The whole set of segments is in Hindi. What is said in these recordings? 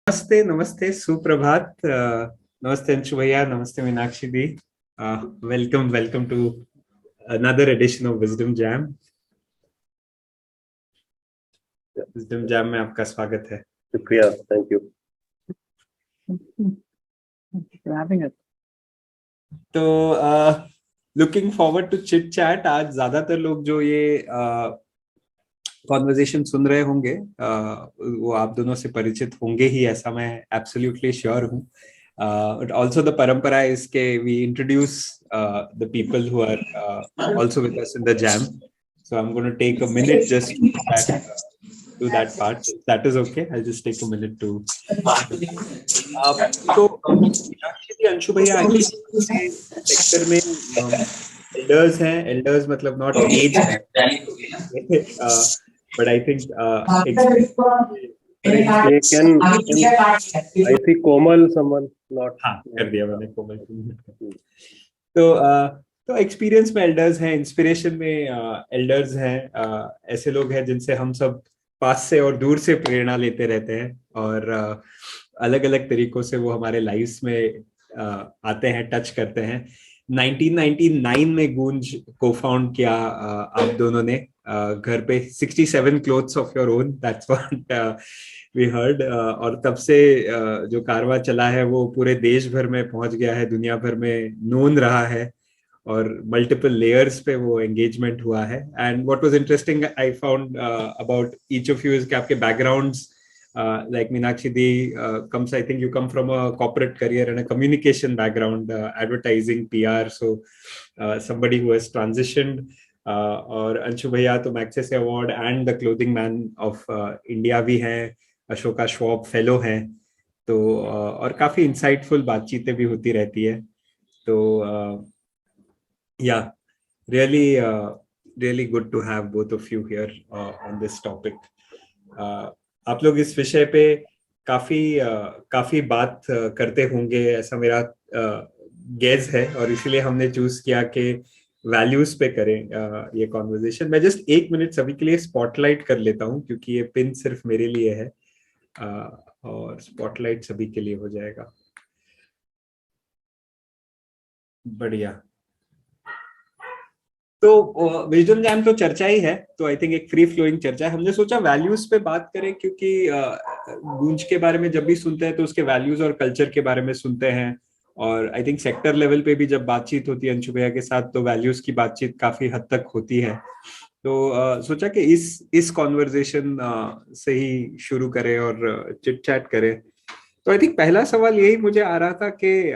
नमस्ते नमस्ते सुप्रभात नमस्ते अंशु भैया, नमस्ते मीनाक्षी दी। Welcome welcome to another edition of wisdom jam. Wisdom jam में आपका स्वागत है। शुक्रिया, थैंक यू। तो looking forward to chit chat. आज ज्यादातर लोग जो ये कॉन्वर्जेशन सुन रहे होंगे वो आप दोनों से परिचित होंगे ही, ऐसा मैं एब्सोल्युटली श्योर हूँ। But also the parampara is ke we introduce the people who are also with us in the jam. So I'm going to take a minute just to do that part. If that is okay, I'll just take a minute to. So actually Anshu भैया सेक्टर में elders हैं. Elders मतलब not age, but I think I see Komal, someone not. हाँ, कर दिया मैंने कोमल। तो एक्सपीरियंस में एल्डर्स हैं, इंस्पिरेशन में एल्डर्स हैं, ऐसे लोग हैं जिनसे हम सब पास से और दूर से प्रेरणा लेते रहते हैं, और अलग अलग तरीकों से वो हमारे लाइफ्स में आते हैं, टच करते हैं। 1999 में गूंज को फाउंड किया आप दोनों ने घर पे। 67 clothes of your own, that's what we heard. और तब से जो कारवां चला है वो पूरे देश भर में पहुंच गया है, दुनिया भर में नोन रहा है, और मल्टीपल लेयर्स पे वो एंगेजमेंट हुआ है। And what was interesting I found about each of you is कि आपके backgrounds, like Meenakshi Di comes, I think you come from a corporate career and a communication background, advertising, PR, so somebody who has transitioned. और अंशु भैया तो Magsaysay award and the clothing man of India भी हैं, अशोका श्वाब फेलो हैं। तो और काफी इंसाइटफुल बातचीतें भी होती रहती है। तो yeah, really good to have both of you here on this topic. आप लोग इस विषय पे काफी बात करते होंगे, ऐसा मेरा गेस है, और इसीलिए हमने चूज किया कि वैल्यूज पे करें ये कॉन्वर्जेशन। मैं जस्ट 1 मिनट सभी के लिए स्पॉटलाइट कर लेता हूं, क्योंकि ये पिन सिर्फ मेरे लिए है, और स्पॉटलाइट सभी के लिए हो जाएगा। बढ़िया। तो विजडम जैम तो चर्चा ही है, तो आई थिंक एक फ्री फ्लोइंग चर्चा है। हमने सोचा वैल्यूज पे बात करें, क्योंकि गूंज के बारे में जब भी सुनते हैं तो उसके वैल्यूज और कल्चर के बारे में सुनते हैं, और आई थिंक सेक्टर लेवल पे भी जब बातचीत होती है अंशु भैया के साथ तो वैल्यूज की बातचीत काफी हद तक होती है। तो सोचा कि इस कॉन्वर्जेशन से ही शुरू करें और चिट चैट करें। तो आई थिंक पहला सवाल यही मुझे आ रहा था कि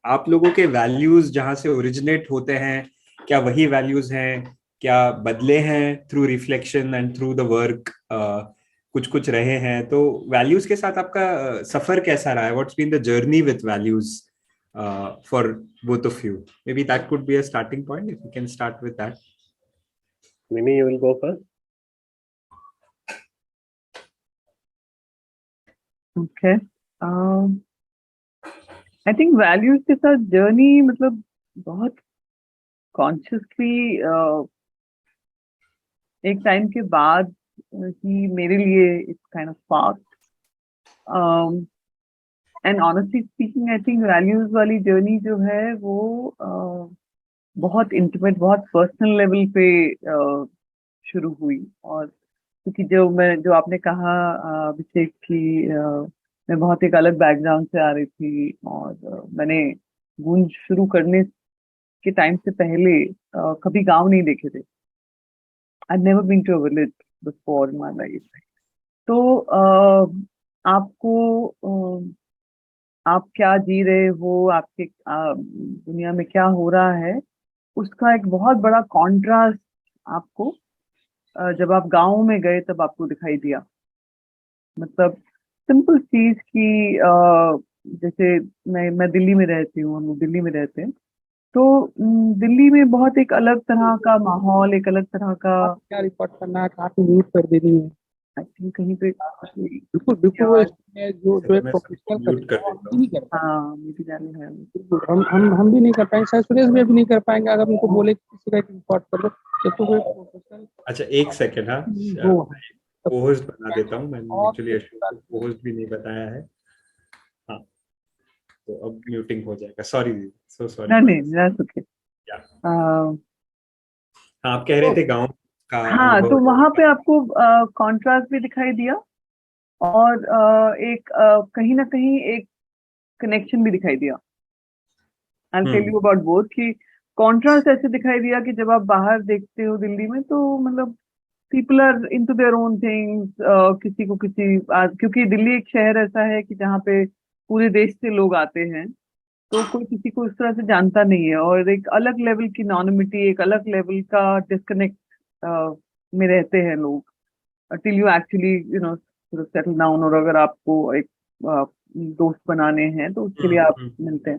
आप लोगों के वैल्यूज जहां से ओरिजिनेट होते हैं, क्या वही वैल्यूज हैं, क्या बदले हैं through reflection and through the work, कुछ कुछ रहे हैं? तो वैल्यूज के साथ आपका सफर कैसा रहा है? What's been the journey with values for both of you? Maybe that could be a starting point, if you can start with that. Mimi, you will go first. Okay. I think values के साथ जर्नी मतलब बहुत कॉन्शियसली एक टाइम के बाद ही मेरे लिए it's kind of spark. And honestly speaking I think values वाली जर्नी जो है वो बहुत इंटीमेट, बहुत पर्सनल लेवल पे शुरू हुई। और क्योंकि जो आपने कहा अभिषेक की, मैं बहुत एक अलग बैकग्राउंड से आ रही थी, और मैंने गूंज शुरू करने के टाइम से पहले कभी गांव नहीं देखे थे। I'd never been to a village before in my life. तो आपको आप क्या जी रहे हो, आपके दुनिया में क्या हो रहा है, उसका एक बहुत बड़ा कॉन्ट्रास्ट आपको जब आप गांव में गए तब आपको दिखाई दिया। मतलब सिंपल चीज की, जैसे मैं दिल्ली में रहती हूँ, हम लोग दिल्ली में रहते हैं, तो दिल्ली में बहुत एक अलग तरह का माहौल, एक अलग तरह का। क्या रिपोर्ट करना है, काफी म्यूट कर देनी है। आई थिंक कहीं पे बिल्कुल जो एक प्रोफेशनल नहीं कर पाए। हाँ, मेरी जाने है। बिल्कुल हम भी नहीं कर पाएंगे, शायद सुरेश भी नहीं कर पाएंगे अगर उनको बोले किसी का रिपोर्ट कर दो तो प्रोफेशनल। अच्छा, एक सेकंड। हाँ, होस्ट बना देता हूँ। मैंने और एक्चुअली अशोक को होस्ट भी नहीं बताया है। हाँ, तो अब म्यूटिंग हो जाएगा, सॉरी, सो सॉरी नहीं फॉर नहीं, दिस। that's okay. हाँ, आप कह रहे तो थे गांव का हाँ, अनुभव तो है। वहां पे आपको कॉन्ट्रास्ट भी दिखाई दिया, और एक कहीं ना कहीं एक कनेक्शन भी दिखाई दिया। I tell you about both कि कॉन्ट्रास्ट ऐसे दिखाई दिया कि जब आप बाहर देखते हो दिल्ली में, तो मतलब people are into their own things, किसी को किसी क्योंकि दिल्ली एक शहर ऐसा है कि जहाँ पे पूरे देश से लोग आते हैं, तो कोई किसी को इस तरह से जानता नहीं है, और एक अलग लेवल की नॉर्मिटी, एक अलग लेवल का डिस्कनेक्ट में रहते हैं लोग, till you actually settle down, और अगर आपको एक दोस्त बनाने हैं तो उसके लिए आप मिलते हैं।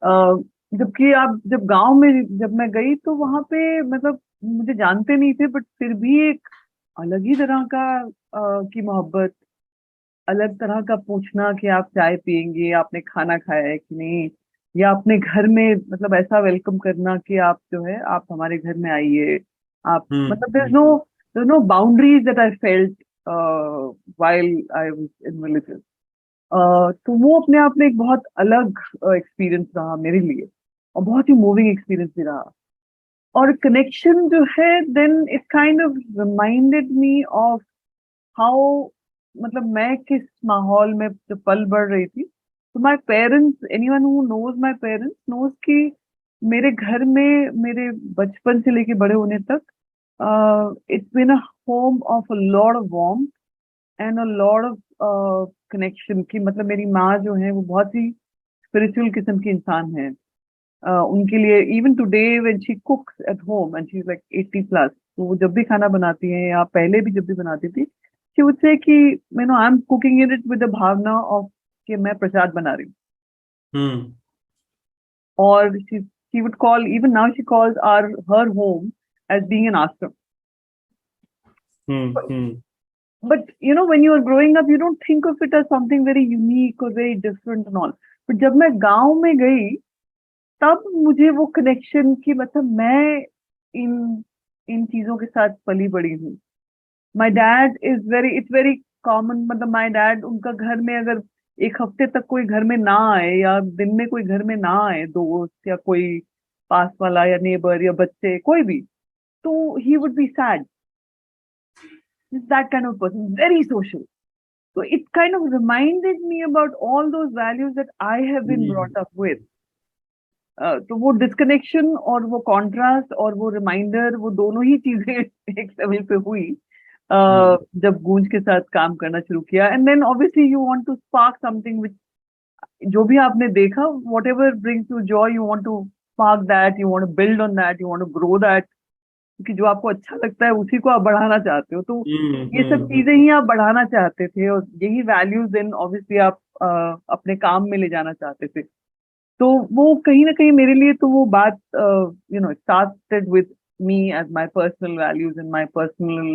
अ, जबकि आप जब गांव में जब मैं गई, तो वहां पे मतलब मुझे जानते नहीं थे, बट फिर भी एक अलग ही तरह का की मोहब्बत, अलग तरह का पूछना कि आप चाय पियेंगे, आपने खाना खाया है कि नहीं, या अपने घर में मतलब ऐसा वेलकम करना कि आप जो है आप हमारे घर में आइए। आप मतलब there's no boundaries that I felt while I was in villages. तो वो अपने आप में एक बहुत अलग एक्सपीरियंस रहा मेरे लिए, और बहुत ही मूविंग एक्सपीरियंस भी रहा। और कनेक्शन जो है, then it kind of reminded me of how, मतलब मैं किस माहौल में जब पल बढ़ रही थी, तो my parents, anyone who knows my parents knows कि मेरे घर में मेरे बचपन से लेके बड़े होने तक it's been a home of a lot of warmth and a lot of connection. की मतलब मेरी माँ जो है वो बहुत ही स्पिरिचुअल किस्म की इंसान है। उनके लिए even today when she कुक्स at home and she is like 80+, तो वो जब भी खाना बनाती हैं, या पहले भी जब भी बनाती थी, शी वुड से कि I am cooking it with the भावना ऑफ कि मैं प्रसाद बना रही हूँ। और she would call, even now she calls her home as being an ashram. But when you are growing up, you don't think of it as something very unique or very different and all. But जब मैं गांव में गई, तब मुझे वो कनेक्शन की, मतलब मैं इन इन चीजों के साथ पली बड़ी हूँ। My dad it's very common, मतलब माई डैड, उनका घर में अगर एक हफ्ते तक कोई घर में ना आए, या दिन में कोई घर में ना आए, दोस्त या कोई पास वाला या नेबर या बच्चे कोई भी, तो he would be sad. That kind of person, very social. So it kind of reminded me about all those values that I have been brought up with. तो वो डिस्कनेक्शन और वो कॉन्ट्रास्ट और वो रिमाइंडर, वो दोनों ही चीजें एक लेवल पे हुई जब गूंज के साथ काम करना शुरू किया। And then obviously you want to spark something which, जो भी आपने देखा, whatever brings you joy, you want to spark that, you want to build on that, you want to grow that, क्योंकि जो आपको अच्छा लगता है उसी को आप बढ़ाना चाहते हो। तो ये सब चीजें ही आप बढ़ाना चाहते थे, और यही वैल्यूज देन ऑब्वियसली आप अपने काम में ले जाना चाहते थे। तो वो कहीं ना कहीं मेरे लिए, तो वो बात started with me as my personal values and my personal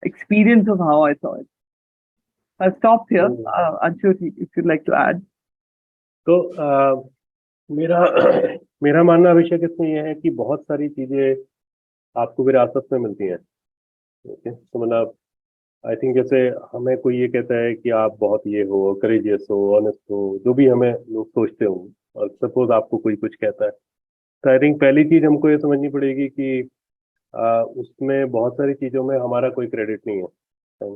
experience of how I saw it. I'll stop here. Anshu, if you'd like to add. तो मेरा मेरा मानना अभिषेक इसमें यह है कि बहुत सारी चीजें आपको विरासत में मिलती हैं। ओके, तो मतलब आई थिंक जैसे हमें कोई ये कहता है कि आप बहुत ये हो, करेजियस हो, ऑनेस्ट हो, जो भी हमें लोग सोचते हो, और सपोज आपको कोई कुछ कहता है, तो आई थिंक पहली चीज हमको ये समझनी पड़ेगी कि उसमें बहुत सारी चीजों में हमारा कोई क्रेडिट नहीं है।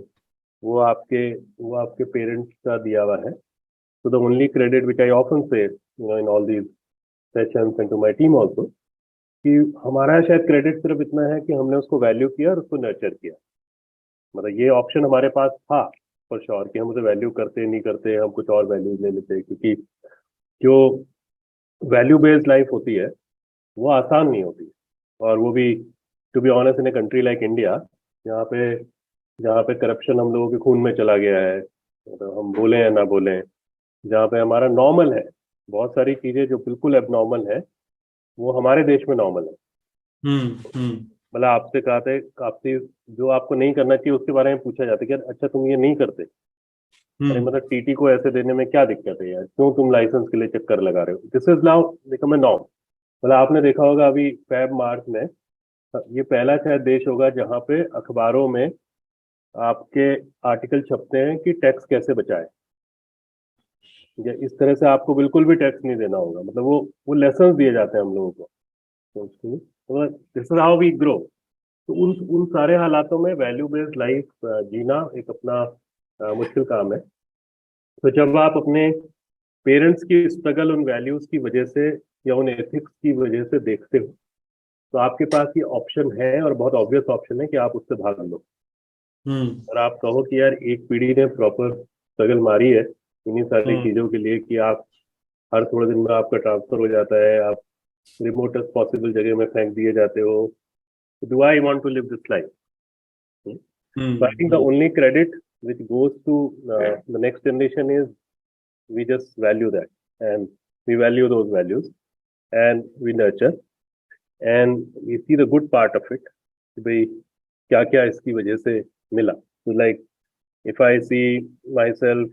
वो आपके पेरेंट्स का दिया हुआ है। So the only credit which I often say, in all these sessions and to my team also, कि हमारा शायद क्रेडिट सिर्फ इतना है कि हमने उसको वैल्यू किया और उसको नर्चर किया। मतलब ये ऑप्शन हमारे पास था फॉर श्योर कि हम उसे वैल्यू करते नहीं करते, हम कुछ और वैल्यूज ले लेते, क्योंकि जो वैल्यू बेस्ड लाइफ होती है वो आसान नहीं होती। और वो भी to be honest in a country like India, जहाँ पे करप्शन हम लोगों के खून में चला गया है, मतलब हम बोले या ना बोलें, जहाँ पे हमारा नॉर्मल है, बहुत सारी चीजें जो बिल्कुल एबनॉर्मल है वो हमारे देश में नॉर्मल है। मतलब आपसे जो आपको नहीं करना चाहिए उसके बारे में पूछा जाता है कि अच्छा तुम ये नहीं करते, अरे मतलब टीटी को ऐसे देने में क्या दिक्कत है यार, क्यों तुम लाइसेंस के लिए चक्कर लगा रहे हो। This is now become a norm. मतलब आपने देखा होगा अभी फेब मार्च में, ये पहला शायद देश होगा जहाँ पे अखबारों में आपके आर्टिकल छपते हैं कि टैक्स कैसे बचाए, या इस तरह से आपको बिल्कुल भी टैक्स नहीं देना होगा, मतलब वो लेसन दिए जाते हैं हम लोगों को। तो this is how we grow. तो उन उन सारे हालातों में वैल्यू बेस्ड लाइफ जीना एक अपना मुश्किल काम है। तो जब आप अपने पेरेंट्स की स्ट्रगल उन वैल्यूज की वजह से या उन एथिक्स की वजह से देखते हो, तो आपके पास ये ऑप्शन है, और बहुत ऑब्वियस ऑप्शन है कि आप उससे भाग लो। और आप कहो कि यार एक पीढ़ी ने प्रॉपर स्ट्रगल मारी है इन्हीं सारी चीजों के लिए, कि आप हर थोड़े दिन में आपका ट्रांसफर हो जाता है, आप रिमोटेस्ट पॉसिबल जगह में फेंक दिए जाते हो। Do I want to live this life? So I think the only credit which goes to the next generation is we just value that, and we value those values, and we nurture, and we see the good part of it कि भाई क्या क्या इसकी वजह से मिला। तो like if I see myself,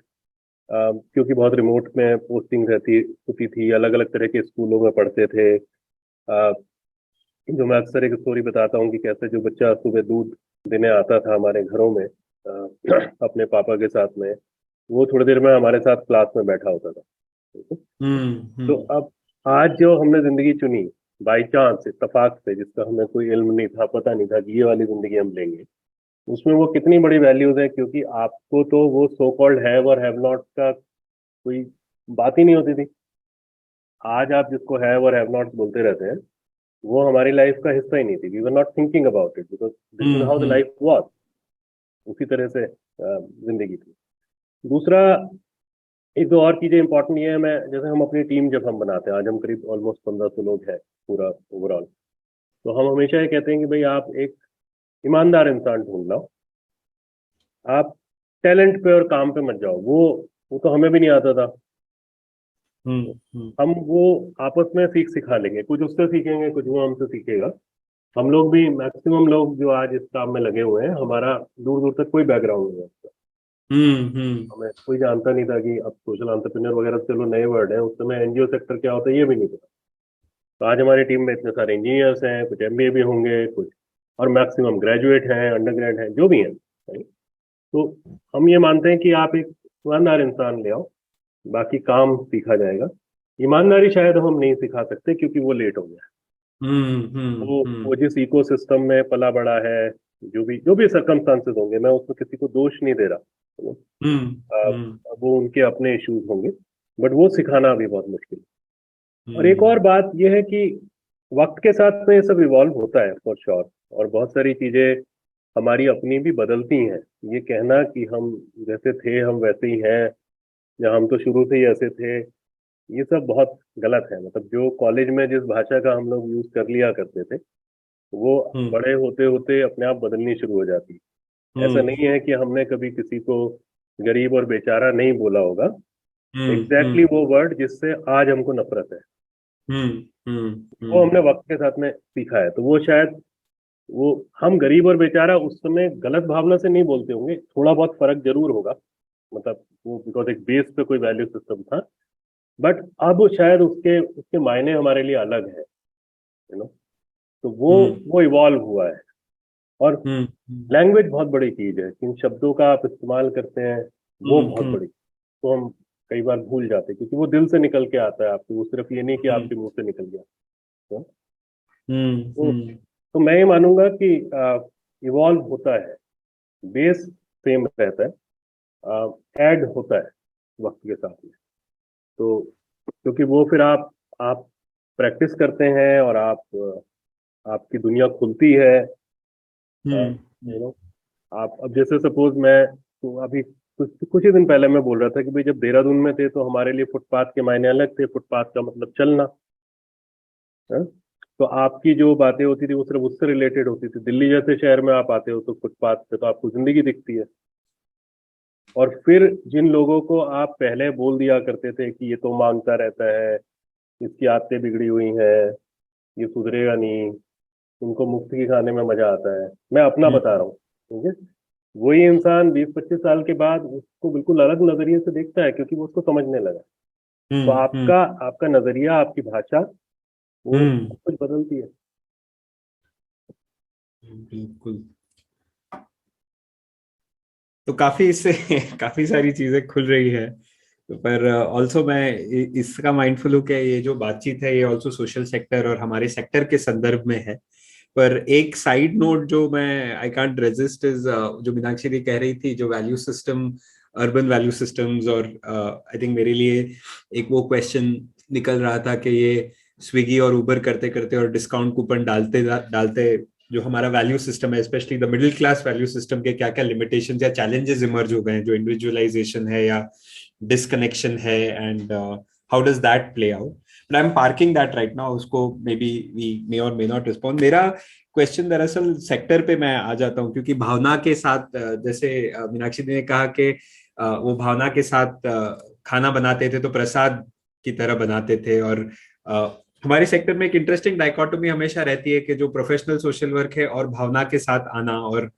क्योंकि बहुत रिमोट में पोस्टिंग रहती होती थी, अलग अलग तरह के स्कूलों में पढ़ते थे, जो मैं अक्सर एक स्टोरी बताता हूँ कि कैसे जो बच्चा सुबह दूध देने आता था हमारे घरों में अपने पापा के साथ में, वो थोड़ी देर में हमारे साथ क्लास में बैठा होता था। तो अब आज जो हमने जिंदगी चुनी बाई चांस इत्तेफाक से, जिसका हमें कोई इल्म नहीं था, पता नहीं था कि ये वाली जिंदगी हम लेंगे, उसमें वो कितनी बड़ी वैल्यूज है, क्योंकि आपको तो वो सो कॉल्ड हैव और हैव नॉट का कोई बात ही नहीं होती थी। आज आप जिसको हैव और हैव नॉट बोलते रहते हैं, वो हमारी लाइफ का हिस्सा ही नहीं थी। We were not thinking about it because this is how the life was. उसी तरह से जिंदगी थी। दूसरा, एक दो और चीजें इंपॉर्टेंट ये है, मैं जैसे हम अपनी टीम जब हम बनाते हैं, आज हम करीब ऑलमोस्ट 1500 लोग हैं पूरा ओवरऑल, तो हम हमेशा ये कहते हैं कि भाई आप एक ईमानदार इंसान ढूंढ लो, आप टैलेंट पे और काम पे मत जाओ। वो तो हमें भी नहीं आता था। हम वो आपस में सिखा लेंगे, कुछ उससे सीखेंगे, कुछ वो हमसे सीखेगा। हम लोग भी, मैक्सिमम लोग जो आज इस काम में लगे हुए हैं, हमारा दूर दूर तक कोई बैकग्राउंड नहीं है उसका। हमें कोई जानता नहीं था कि अब सोशल एंटरप्रेन्योर वगैरह चलो नए वर्ड है, उस समय एनजीओ सेक्टर क्या होता है ये भी नहीं पता। तो आज हमारी टीम में इतने सारे इंजीनियर्स हैं, कुछ एमबीए भी होंगे, कुछ और मैक्सिमम ग्रेजुएट हैं, अंडर ग्रेड हैं, जो भी हैं। तो हम ये मानते हैं कि आप एक ईमानदार इंसान ले आओ, बाकी काम सीखा जाएगा। ईमानदारी शायद हम नहीं सिखा सकते क्योंकि वो लेट हो गया। वो जिस इकोसिस्टम में पला बड़ा है, जो भी सर्कमस्टांसेस होंगे, मैं उसमें किसी को दोष नहीं दे रहा, वो उनके अपने इश्यूज होंगे, बट वो सिखाना अभी बहुत मुश्किल है। और एक और बात यह है कि वक्त के साथ में ये सब इवॉल्व होता है फॉर श्योर, और बहुत सारी चीजें हमारी अपनी भी बदलती हैं। ये कहना कि हम जैसे थे हम वैसे ही हैं, या हम तो शुरू से ही ऐसे थे, ये सब बहुत गलत है। मतलब जो कॉलेज में जिस भाषा का हम लोग यूज कर लिया करते थे, वो बड़े होते होते अपने आप बदलनी शुरू हो जाती है। ऐसा नहीं है कि हमने कभी किसी को गरीब और बेचारा नहीं बोला होगा, एग्जैक्टली वो वर्ड जिससे आज हमको नफरत है, वो हमने वक्त के साथ में सीखा है। तो वो शायद वो हम गरीब और बेचारा उस समय गलत भावना से नहीं बोलते होंगे, थोड़ा बहुत फर्क जरूर होगा, मतलब वो बिकॉज एक बेस पे कोई वैल्यू सिस्टम था, बट अब शायद उसके उसके मायने हमारे लिए अलग है, तो वो इवॉल्व हुआ है। और लैंग्वेज बहुत बड़ी चीज है, किन शब्दों का आप इस्तेमाल करते हैं वो बहुत बड़ी, तो हम कई बार भूल जाते हैं क्योंकि वो दिल से निकल के आता है आपके, वो सिर्फ ये नहीं कि आपके मुंह से निकल गया। तो मैं ये मानूंगा कि इवॉल्व होता है, बेस सेम रहता है, ऐड होता है वक्त के साथ में। तो क्योंकि वो फिर आप प्रैक्टिस करते हैं और आपकी दुनिया खुलती है। यू नो आप अब जैसे सपोज मैं तो अभी कुछ ही दिन पहले मैं बोल रहा था कि भाई जब देहरादून में थे तो हमारे लिए फुटपाथ के मायने अलग थे, फुटपाथ का मतलब चलना है? तो आपकी जो बातें होती थी वो सिर्फ उससे रिलेटेड होती थी। दिल्ली जैसे शहर में आप आते हो तो फुटपाथ पे तो आपको जिंदगी दिखती है। और फिर जिन लोगों को आप पहले बोल दिया करते थे कि ये तो मांगता रहता है, इसकी आदतें बिगड़ी हुई हैं, ये सुधरेगा नहीं, उनको मुफ्त की खाने में मजा आता है, मैं अपना बता रहा हूँ, ठीक है। वही इंसान 20-25 साल के बाद उसको बिल्कुल अलग नजरिए से देखता है क्योंकि वो उसको समझने लगा। तो आपका आपका नजरिया, आपकी भाषा, वो सब कुछ बदलती है। बिल्कुल। तो काफी इससे काफी सारी चीजें खुल रही है। पर ऑल्सो मैं इसका माइंडफुल हूँ कि ये जो बातचीत है ये ऑल्सो सोशल सेक्टर और हमारे सेक्टर के संदर्भ में है। पर एक साइड नोट जो मैं आई कांट रेजिस्ट इज जो मीनाक्षी जी कह रही थी, जो value system, urban value systems, और आई थिंक मेरे लिए एक वो क्वेश्चन निकल रहा था कि ये स्विगी और उबर करते करते और डिस्काउंट कूपन डालते डालते जो हमारा वैल्यू सिस्टम है, specially the middle class value system के क्या क्या लिमिटेशंस या चैलेंजेस इमर्ज हो गए हैं, जो इंडिविजुअलाइजेशन है या डिस्कनेक्शन है, and how does that play out. But I am parking that right now, उसको मे बी वी मे और मे नॉट रिस्पॉन्ड। मेरा क्वेश्चन दरअसल सेक्टर पे मैं आ जाता हूँ, क्योंकि भावना के साथ जैसे मीनाक्षी जी ने कहा कि वो भावना के साथ खाना बनाते थे तो प्रसाद की तरह बनाते थे, और हमारे सेक्टर में एक इंटरेस्टिंग डाइकोटोमी हमेशा रहती है कि जो प्रोफेशनल सोशल वर्क है और भावना के साथ आना और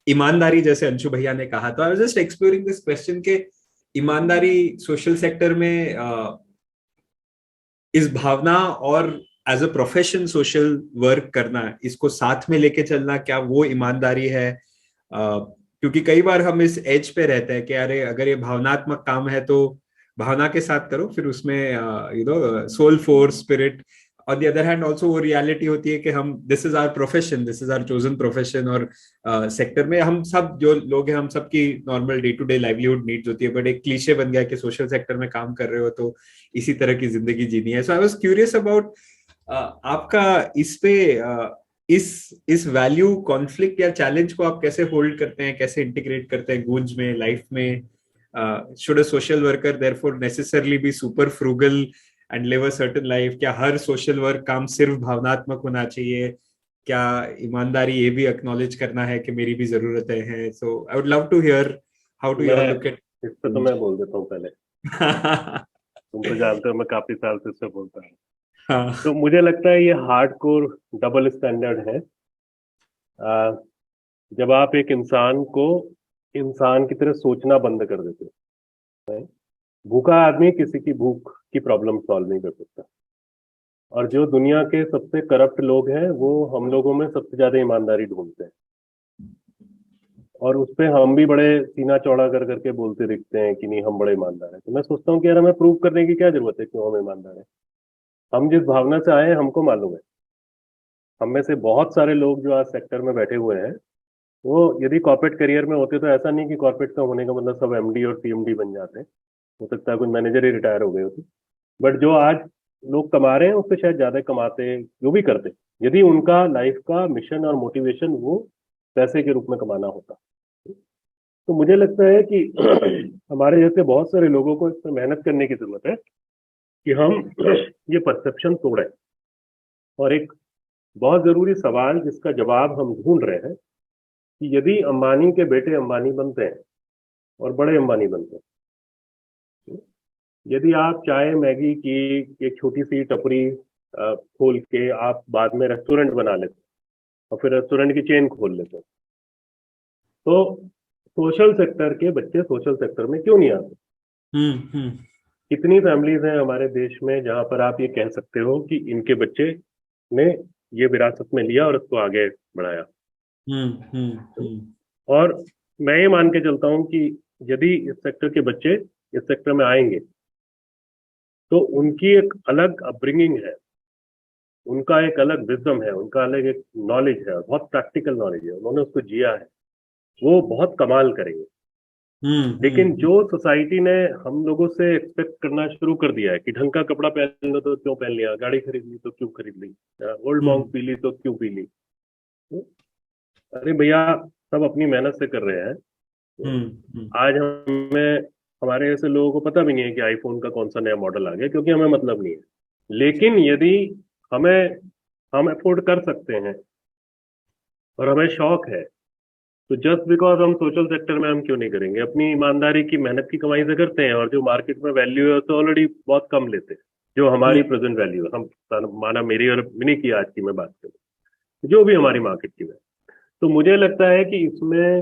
ईमानदारी, जैसे अंशु भैया ने कहा। तो I was just exploring this question के ईमानदारी सोशल सेक्टर में इस भावना और as a profession social work करना, इसको साथ में लेके चलना, क्या वो ईमानदारी है? क्योंकि कई बार हम इस एज पे रहते हैं कि अरे अगर ये भावनात्मक काम है तो भावना के साथ करो, फिर उसमें soul force spirit. On the other hand also वो रियलिटी होती है कि हम this is our profession, this is our chosen profession, और सेक्टर में हम सब जो लोग हैं हम सबकी normal day to day livelihood needs होती है, बट एक क्लीशे बन गया कि सोशल सेक्टर में काम कर रहे हो तो इसी तरह की जिंदगी जीनी है। सो आई वाज क्यूरियस अबाउट आपका इस पे इस वैल्यू कॉन्फ्लिक्ट या चैलेंज को आप कैसे होल्ड करते हैं, कैसे इंटीग्रेट करते हैं गूंज में, लाइफ में? Should a social worker therefore necessarily be super frugal and live a certain life? क्या हर सोशल वर्क काम सिर्फ भावनात्मक होना चाहिए? क्या ईमानदारी ये भी एक्नॉलेज करना है कि मेरी भी जरूरतें हैं? So I would love to hear how do you मैं ऑल लुक एट। इस पे तो मैं बोल देता हूँ पहले। तुम तो जानते हो मैं काफी साल से इससे बोलता हूँ। हाँ। तो मुझे लगता है ये हार्डकोर डबल स्टैंडर्ड है। आ, जब आप एक इंसान को इंसान की तरह सोचना बंद कर देते हो, right? भूखा आदमी किसी की भूख की प्रॉब्लम सॉल्व नहीं कर सकता। और जो दुनिया के सबसे करप्ट लोग हैं वो हम लोगों में सबसे ज्यादा ईमानदारी ढूंढते हैं, और उस पे हम भी बड़े सीना चौड़ा कर करके बोलते दिखते हैं कि नहीं हम बड़े ईमानदार हैं। तो मैं सोचता हूँ कि यार हमें प्रूव करने की क्या जरूरत है क्यों हम ईमानदार हैं। हम जिस भावना से आए हैं हमको मालूम है। हम में से बहुत सारे लोग जो आज सेक्टर में बैठे हुए हैं वो यदि कॉर्पोरेट करियर में होते तो ऐसा नहीं कि कॉर्पोरेट का होने का मतलब सब एमडी और सीएमडी बन जाते हैं। हो सकता है कुछ मैनेजर ही रिटायर हो गए होते। बट जो आज लोग कमा रहे हैं उससे शायद ज्यादा कमाते जो भी करते, यदि उनका लाइफ का मिशन और मोटिवेशन वो पैसे के रूप में कमाना होता। तो मुझे लगता है कि हमारे जैसे बहुत सारे लोगों को इस पर मेहनत करने की जरूरत है कि हम ये परसेप्शन तोड़ें। और एक बहुत जरूरी सवाल जिसका जवाब हम ढूंढ रहे हैं कि यदि अंबानी के बेटे अंबानी बनते हैं और बड़े अंबानी बनते हैं, यदि आप चाय मैगी की एक छोटी सी टपरी खोल के आप बाद में रेस्टोरेंट बना लेते हैं और फिर रेस्टोरेंट की चेन खोल लेते हैं, तो सोशल सेक्टर के बच्चे सोशल सेक्टर में क्यों नहीं आते? हम्म। कितनी फैमिलीज हैं हमारे देश में जहां पर आप ये कह सकते हो कि इनके बच्चे ने ये विरासत में लिया और उसको आगे बढ़ाया। और मैं ये मान के चलता हूँ कि यदि इस सेक्टर के बच्चे इस सेक्टर में आएंगे तो उनकी एक अलग अपब्रिंगिंग है, उनका एक अलग विजडम है, उनका अलग एक नॉलेज है, बहुत प्रैक्टिकल नॉलेज है, उन्होंने उसको जिया है, वो बहुत कमाल करेंगे। लेकिन जो सोसाइटी ने हम लोगों से एक्सपेक्ट करना शुरू कर दिया है कि ढंग का कपड़ा पहन लो तो क्यों पहन लिया, गाड़ी खरीद ली तो क्यों खरीद ली, ओल्ड मॉन्ग पी ली तो क्यों पी ली। अरे भैया सब अपनी मेहनत से कर रहे हैं। आज हमें हमारे ऐसे लोगों को पता भी नहीं है कि आईफोन का कौन सा नया मॉडल आ गया, क्योंकि हमें मतलब नहीं है। लेकिन यदि हमें हम अफोर्ड कर सकते हैं और हमें शौक है तो जस्ट बिकॉज हम सोशल सेक्टर में हम क्यों नहीं करेंगे? अपनी ईमानदारी की मेहनत की कमाई से करते हैं, और जो मार्केट में वैल्यू है तो ऑलरेडी बहुत कम लेते हैं। जो हमारी प्रेजेंट वैल्यू है, हम माना मेरी और मिनी की आज की मैं बात करूँ, जो भी हमारी मार्केट की है, तो मुझे लगता है कि इसमें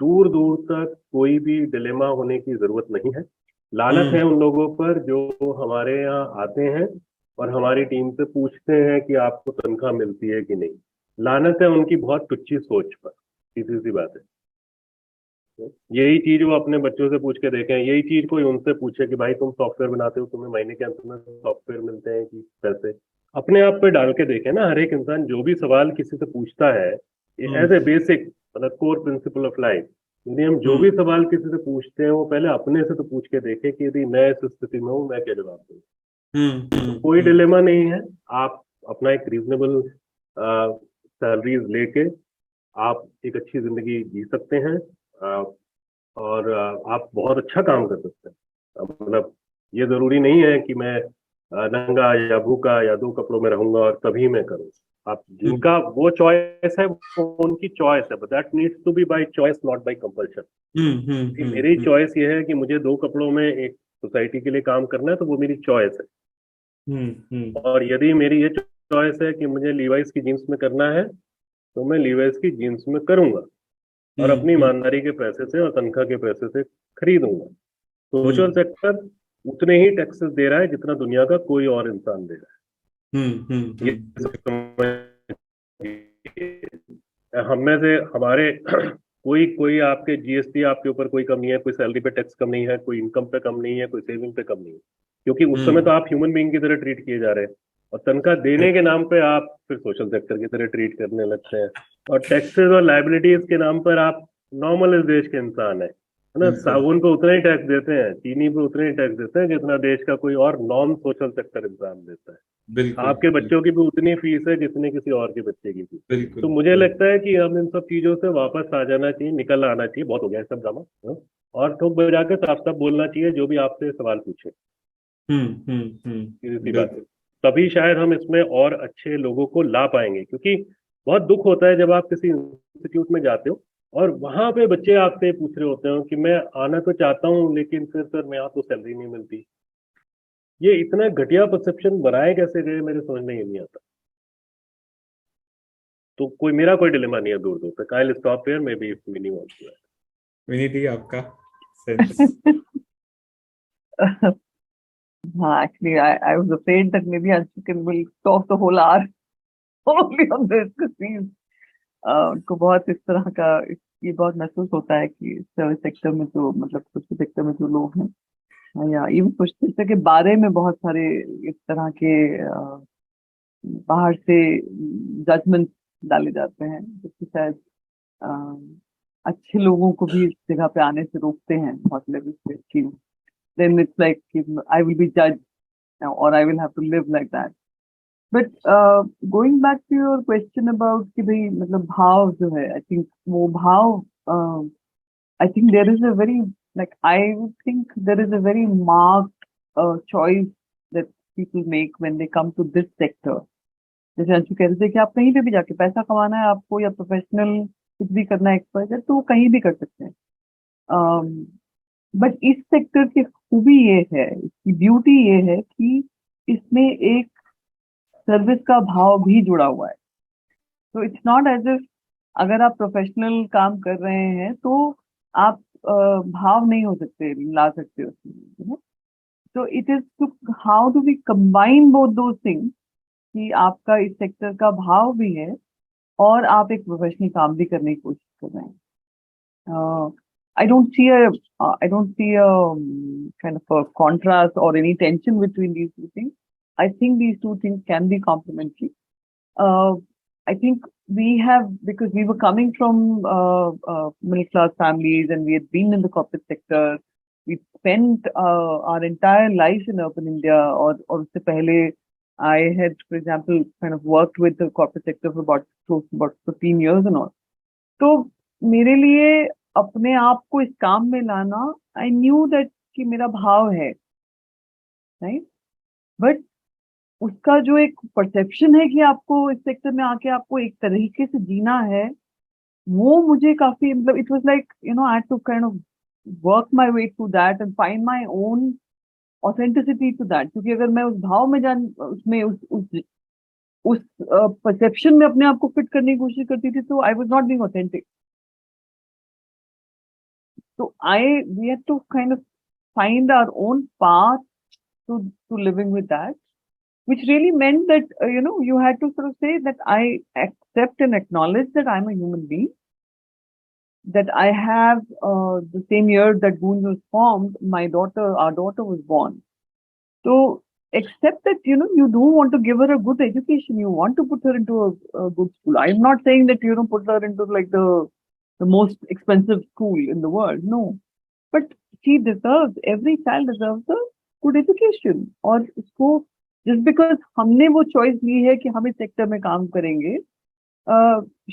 दूर दूर तक कोई भी डिलेमा होने की जरूरत नहीं है। लानत है उन लोगों पर जो हमारे यहाँ आते हैं और हमारी टीम से पूछते हैं कि आपको तनख्वाह मिलती है कि नहीं। लानत है उनकी बहुत तुच्छी सोच पर, सीधी सी बात है। यही चीज वो अपने बच्चों से पूछ के देखें, यही चीज कोई उनसे पूछे कि भाई तुम सॉफ्टवेयर बनाते हो, तुम्हें महीने के अंत में सॉफ्टवेयर मिलते हैं कि पैसे, अपने आप पे डाल के देखें ना। हर एक इंसान जो भी सवाल किसी से पूछता है, एज ए बेसिक मतलब कोर प्रिंसिपल ऑफ लाइफ, यदि हम जो भी सवाल किसी से पूछते हैं वो पहले अपने से तो पूछ के देखें कि यदि मैं इस स्थिति में हूँ मैं क्या जवाब दूँ। तो कोई डिलेमा नहीं है, आप अपना एक रीजनेबल सैलरीज लेके आप एक अच्छी जिंदगी जी सकते हैं, और आप बहुत अच्छा काम कर सकते हैं। मतलब ये जरूरी नहीं है कि मैं नंगा या भूखा या दो कपड़ों में रहूंगा और तभी मैं करूँ। आप जिनका वो चॉइस है वो उनकी चॉइस है, but that needs to be by choice not by compulsion. मेरी चॉइस ये है कि मुझे दो कपड़ों में एक सोसाइटी के लिए काम करना है, तो वो मेरी चॉइस है। और यदि मेरी ये चॉइस है कि मुझे लीवाइस की जीन्स में करना है, तो मैं लीवाइस की जीन्स में करूंगा और अपनी ईमानदारी के पैसे से और तनख्वाह के पैसे से खरीदूंगा। सोशल सेक्टर उतने ही टैक्सेस दे रहा है जितना दुनिया का कोई और इंसान दे रहा है। ये हम में से हमारे कोई कोई आपके जीएसटी आपके ऊपर कोई कम नहीं है, कोई सैलरी पे टैक्स कम नहीं है, कोई इनकम पे कम नहीं है, कोई सेविंग पे कम नहीं है, क्योंकि उस समय तो आप ह्यूमन बीइंग की तरह ट्रीट किए जा रहे हैं, और तनख्वाह देने के नाम पे आप फिर सोशल सेक्टर की तरह ट्रीट करने लगते हैं, और टैक्सेस और लाइबिलिटीज के नाम पर आप नॉर्मल इस देश के इंसान है ना। साबुन पे उतना ही टैक्स देते हैं, चीनी पे उतना ही टैक्स देते हैं जितना देश का कोई और नॉन सोशल सेक्टर इंसान देता है। आपके बच्चों की भी उतनी फीस है जितनी किसी और के बच्चे की फीस। तो मुझे लगता है कि हम इन सब चीजों से वापस आ जाना चाहिए, निकल आना चाहिए, बहुत हो गया है सब ड्रामा, और ठोक बजा के साफ साफ बोलना चाहिए जो भी आपसे सवाल पूछे, सीधी सी बात है। तभी शायद हम इसमें और अच्छे लोगों को ला पाएंगे, क्योंकि बहुत दुख होता है जब आप किसी इंस्टीट्यूट में जाते हो और वहां पे बच्चे आपसे पूछ रहे होते हो कि मैं आना तो चाहता हूँ लेकिन फिर सर मैं यहाँ तो सैलरी नहीं मिलती। ये इतना घटिया परसेप्शन बनाए कैसे गए मेरे समझ में ये नहीं आता। तो मेरा कोई डिलेमा नहीं है दूर दूर तक। I will stop here, maybe if Mini wants to. Vineeti आपका sense? Actually, I was afraid that maybe Anshukan will talk the whole hour only on this because उनको बहुत इस तरह का ये बहुत महसूस होता है कि सर्विस सेक्टर में जो मतलब सोशल सेक्टर में जो लोग हैं या इवन सोशल सेक्टर के बारे में बहुत सारे इस तरह के बाहर से जजमेंट डाले जाते हैं जिससे शायद अच्छे लोगों को भी इस जगह पे आने से रोकते हैं बहुत लेवल पे कि then it's like I will be judged or I will have to live like that. But going back to your question about कि भाई मतलब भाव जो है, I think वो भाव I think there is a very I would think there is a very marked choice that people make when they come to this sector. जैसे अंशु कह रहे थे कि आप कहीं पे भी जाके पैसा कमाना है आपको या प्रोफेशनल कुछ भी करना है एक्सपर्ट तो कहीं भी कर सकते हैं। बट इस सेक्टर की खूबी ये है, इसकी ब्यूटी ये है कि इसमें एक सर्विस का भाव भी जुड़ा हुआ है। तो इट्स नॉट एज इफ अगर आप प्रोफेशनल काम कर रहे हैं तो आप भाव नहीं हो सकते, ला सकते उसमें। तो it is to how do we combine both those things कि आपका इस सेक्टर का भाव भी है और आप एक प्रोफेशनल काम भी करने की कोशिश कर रहे हैं। I don't see a kind of a contrast or any tension between these two things. I think these two things can be complementary. I think we have, because we were coming from middle class families and we had been in the corporate sector. We spent our entire life in urban India, or usse pehle I had, for example, kind of worked with the corporate sector for about 15 years and all. तो मेरे लिए अपने आप को इस काम में लाना, आई न्यू दैट कि मेरा भाव है, राइट? बट उसका जो एक परसेप्शन है कि आपको इस सेक्टर में आके आपको एक तरीके से जीना है, वो मुझे काफी मतलब it was like I had to kind of work my way through that and find my own authenticity to that. क्योंकि अगर मैं उस भाव में उसमें उस परसेप्शन में अपने आप को फिट करने की कोशिश करती थी तो I was not being authentic. So we had to kind of find our own path to living with that, which really meant that you had to sort of say that I accept and acknowledge that I'm a human being, that I have the same year that Boon was formed, our daughter was born. So accept that, you don't want to give her a good education. You want to put her into a good school. I'm not saying that, put her into like the most expensive school in the world. No. But every child deserves a good education. और उसको just because हमने वो choice ली है कि हम इस sector में काम करेंगे,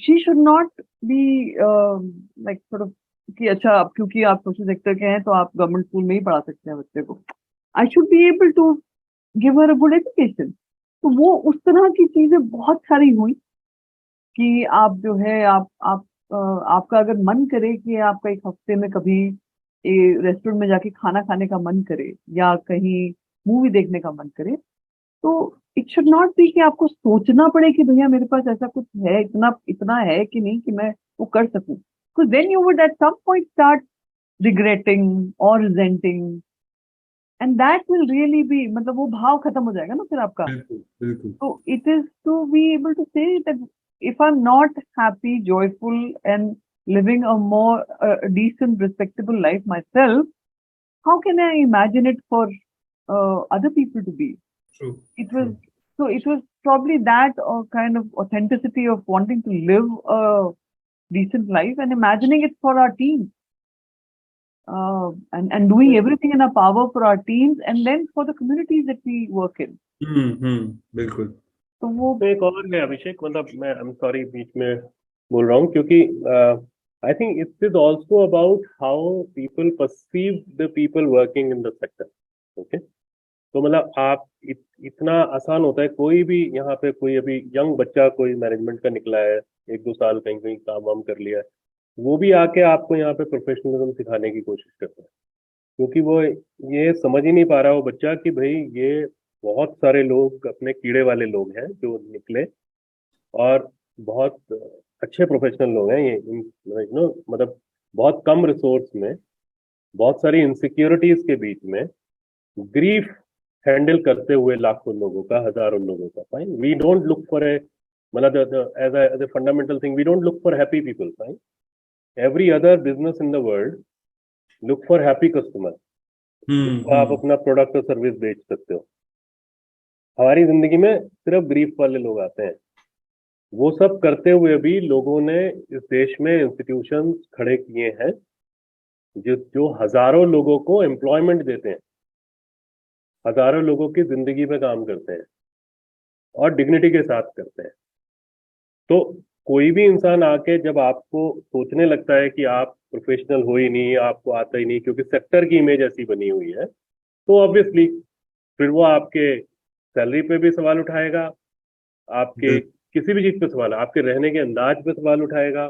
she should not be like sort of कि अच्छा अब क्योंकि आप social sector के हैं तो आप government school में ही पढ़ा सकते हैं बच्चे को. I should be able to give her a good education. तो वो उस तरह की चीजें बहुत सारी हुई कि आप जो है आपका अगर मन करे कि आपका एक हफ्ते में कभी रेस्टोरेंट में जाके खाना खाने का मन करे या कहीं मूवी देखने का मन करे, तो इट शुड नॉट बी कि आपको सोचना पड़े कि भैया मेरे पास ऐसा कुछ है, इतना है कि नहीं कि मैं वो कर सकूं. Because then you would at some point start regretting or resenting, and that will really be मतलब वो भाव खत्म हो जाएगा ना फिर आपका. बिल्कुल. So it is to be able to say that if I'm not happy, joyful, and living a more decent, respectable life myself, how can I imagine it for other people to be? True. It was probably that kind of authenticity of wanting to live a decent life and imagining it for our teams, and doing everything in our power for our teams and then for the communities that we work in. बिल्कुल. तो वो एक और है अभिषेक, मतलब मैं आई एम सॉरी बीच में बोल रहा हूँ क्योंकि I think it is also about how people perceive the people working in the sector. Okay, तो मतलब आप इतना आसान होता है, कोई भी यहाँ पे कोई अभी यंग बच्चा कोई मैनेजमेंट का निकला है, 1-2 साल कहीं कहीं काम वाम कर लिया है, वो भी आके आपको यहाँ पे प्रोफेशनलिज्म सिखाने की कोशिश करता है क्योंकि वो ये समझ ही नहीं पा रहा वो बच्चा कि भाई ये बहुत सारे लोग अपने कीड़े वाले लोग हैं जो निकले और बहुत अच्छे प्रोफेशनल लोग हैं ये मतलब बहुत कम रिसोर्स में बहुत सारी इनसिक्योरिटीज के बीच में ग्रीफ हैंडल करते हुए लाखों लोगों का, हजारों लोगों का. Fine, we don't look for मतलब as a fundamental thing we don't look for happy people. Fine, every other business in the world look for happy customer. आप अपना प्रोडक्ट और सर्विस बेच सकते हो. हमारी जिंदगी में सिर्फ ग्रीफ वाले लोग आते हैं. वो सब करते हुए भी लोगों ने इस देश में इंस्टीट्यूशंस खड़े किए हैं जो हजारों लोगों को एम्प्लॉयमेंट देते हैं, हजारों लोगों की जिंदगी में काम करते हैं और डिग्निटी के साथ करते हैं. तो कोई भी इंसान आके जब आपको सोचने लगता है कि आप प्रोफेशनल हो ही नहीं, आपको आता ही नहीं क्योंकि सेक्टर की इमेज ऐसी बनी हुई है, तो ऑब्वियसली फिर वो आपके सैलरी पे भी सवाल उठाएगा, आपके किसी भी चीज पे सवाल, आपके रहने के अंदाज पे सवाल उठाएगा,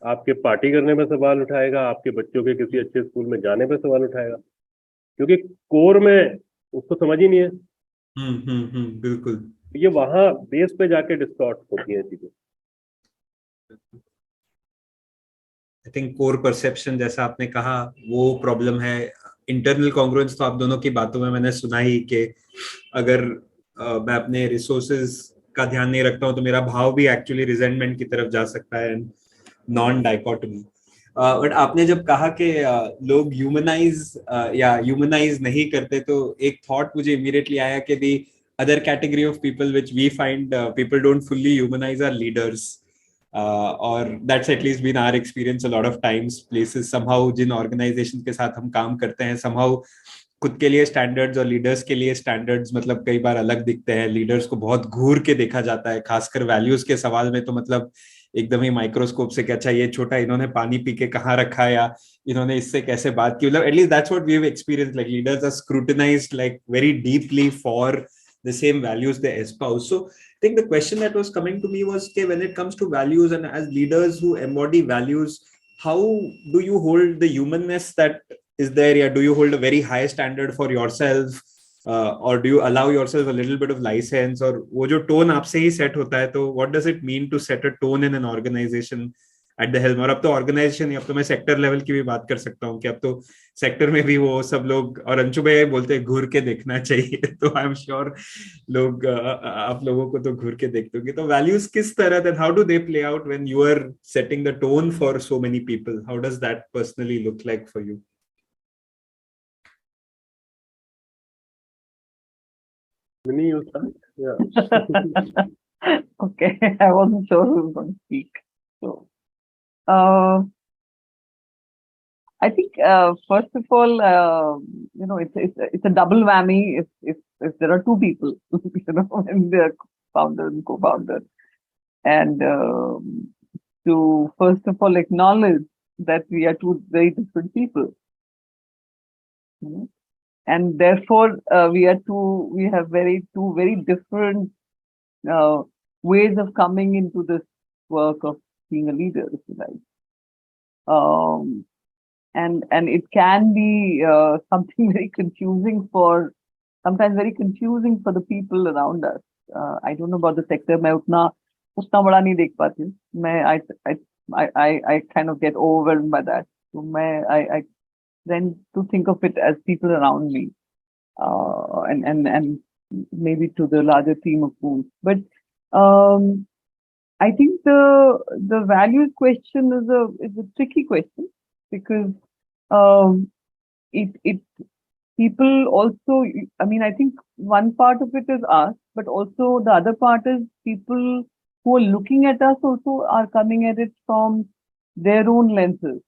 आपके पार्टी करने पे सवाल उठाएगा, आपके बच्चों के किसी अच्छे स्कूल में जाने पे सवाल उठाएगा क्योंकि कोर में उसको समझ ही नहीं है. बिल्कुल. ये वहां बेस पे जाके डिस्टॉर्ट होती है चीजें. आई थिंक कोर परसेप्शन जैसा आपने कहा वो प्रॉब्लम है. इंटरनल कॉन्ग्रुएंस तो आप दोनों की बातों में मैंने सुना ही कि अगर मैं अपने रिसोर्सेज का ध्यान नहीं रखता हूं तो मेरा भाव भी एक्चुअली रिजेंटमेंट की तरफ जा सकता है, नॉन डाइकोटमी. बट आपने जब कहा कि लोग ह्यूमनाइज नहीं करते, तो एक थॉट मुझे इमीडिएटली आया कि the other category of people which we find people don't fully humanise are leaders. और that's at least been our experience a lot of times. Places somehow Jin organizations के साथ हम काम करते हैं somehow खुद के लिए स्टैंडर्ड्स और लीडर्स के लिए स्टैंडर्ड्स मतलब कई बार अलग दिखते हैं. लीडर्स को बहुत घूर के देखा जाता है, खासकर वैल्यूज के सवाल में तो मतलब एकदम ही माइक्रोस्कोप से कि अच्छा ये छोटा इन्होंने पानी पी के कहाँ रखा है या इन्होंने इससे कैसे बात की. मतलब at least that's what we have experienced, like leaders are scrutinized like very deeply for the same values they espouse. So I think the question that was coming to me was, okay, when it comes to values and as leaders who embody values, how do you hold the humanness that is there? Yeah, do you hold a very high standard for yourself, or do you allow yourself a little bit of license? Or वो जो tone आपसे ही set होता है, तो what does it mean to set a tone in an organization at the helm. और अब तो ऑर्गेनाइजेशन, अब तो मैं सेक्टर लेवल की भी बात कर सकता हूँ कि अब तो सेक्टर में भी वो सब लोग, और अंशु भाई बोलते हैं घूर के देखना चाहिए तो आई एम श्योर लोग आप लोगों को तो घूर के देखते होंगे। तो वैल्यूज किस तरह, that how do they play out when you are setting the tone for so many people? How does that personally look like for you? Mini, you start? Yeah. Okay, I wasn't sure who was going to speak. So, uh, I think first of all, it's a double whammy if there are two people, and they're founder and co-founder, and to first of all acknowledge that we are two very different people, you know, and therefore we have two very different uh, ways of coming into this work of being a leader, if you like. And it can be something very confusing sometimes very confusing for the people around us. I don't know about the sector. मैं उतना बड़ा नहीं देख पाती हूँ. I kind of get overwhelmed by that. So I tend to think of it as people around me, and maybe to the larger team of fools. But I think the values question is a tricky question, because it people also, I mean, I think one part of it is us, but also the other part is people who are looking at us also are coming at it from their own lenses,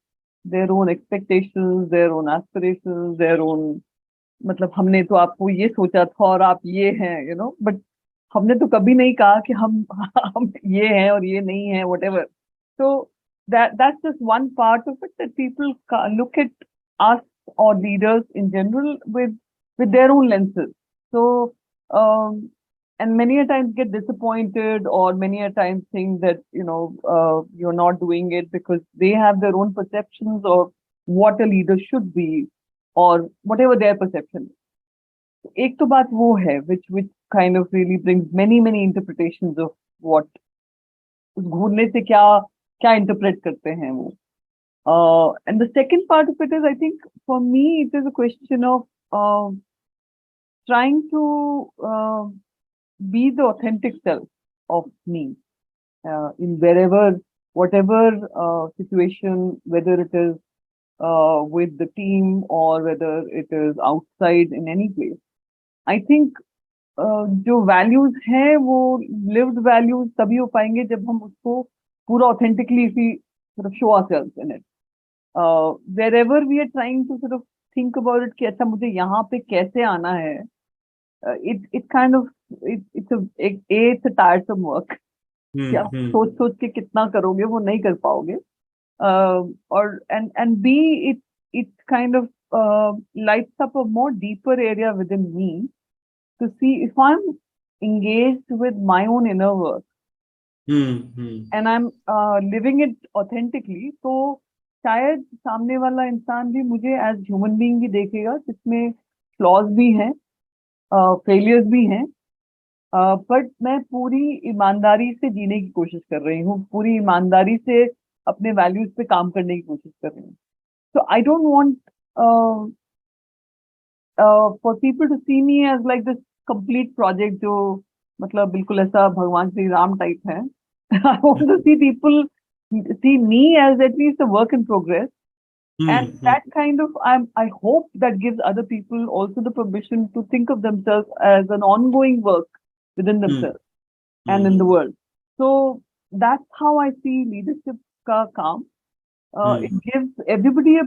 their own expectations, their own aspirations, their own, मतलब हमने तो आपको ये सोचा था और आप ये हैं, but हमने तो कभी नहीं कहा कि हम ये हैं और ये नहीं हैं, whatever. So that's just one part of it, that people look at us or leaders in general with their own lenses. So and many a times get disappointed, or many a times think that you're not doing it because they have their own perceptions of what a leader should be, or whatever their perception is. एक तो बात वो है which kind of really brings many interpretations of what उस घूरने से क्या interpret करते हैं वो. And the second part of it is, I think for me it is a question of trying to be the authentic self of me in whatever situation, whether it is with the team or whether it is outside in any place. I think जो values हैं वो lived values तभी हो पाएंगे जब हम उसको पूरा authentically sort of show ourselves in it. Wherever we are trying to sort of think about it कि अच्छा मुझे यहाँ पे कैसे आना है, it kind of it's a tiresome work. कि आप सोच के कितना करोगे वो नहीं कर पाओगे. Or and B, it kind of lights up a more deeper area within me to see if I'm engaged with my own inner work and I'm living it authentically. तो शायद सामने वाला इंसान भी मुझे as human being भी देखेगा जिसमें flaws भी हैं, failures भी हैं, but मैं पूरी ईमानदारी से जीने की कोशिश कर रही हूँ, पूरी ईमानदारी से अपने values पे काम करने की कोशिश कर रही हूँ. So I don't want for people to see me as like this complete project जो मतलब बिल्कुल ऐसा भगवान श्री राम type है. I want to see people see me as at least a work in progress. And that kind of, I hope that gives other people also the permission to think of themselves as an ongoing work within themselves and in the world. So that's how I see leadership ka kaam. It gives everybody a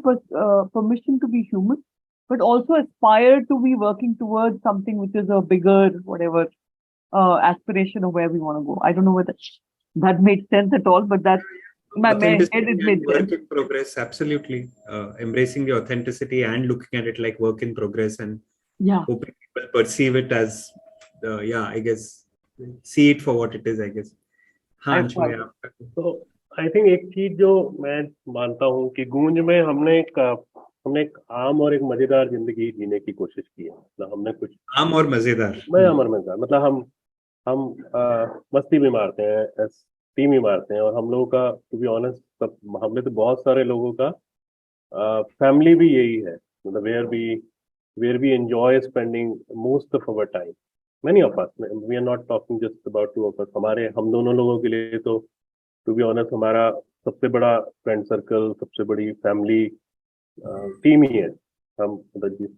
permission to be human, but also aspire to be working towards something which is a bigger, whatever, aspiration of where we want to go. I don't know whether that made sense at all, but that's my head it made sense. Work in progress, absolutely. Embracing the authenticity and looking at it like work in progress, and hoping people perceive it as, I guess, see it for what it is, I guess. So I think एक चीज जो मैं मानता हूँ कि गूंज में हमने एक आम और एक मजेदार जिंदगी जीने की कोशिश की है. मतलब हमने कुछ आम और मजेदार मतलब हम मस्ती भी मारते हैं, टीम ही मारते हैं। और हम लोगों का टू बी ऑनेस्ट, सब हम में तो बहुत सारे लोगों का फैमिली भी यही है, मतलब where we enjoy spending most of our time, many of us, we are not talking just about two of us, हमारे हम दोनों लोगों के लिए तो टू बी ऑनेस्ट हमारा सबसे बड़ा फ्रेंड सर्कल, सबसे बड़ी फैमिली टीम ही है। हम मतलब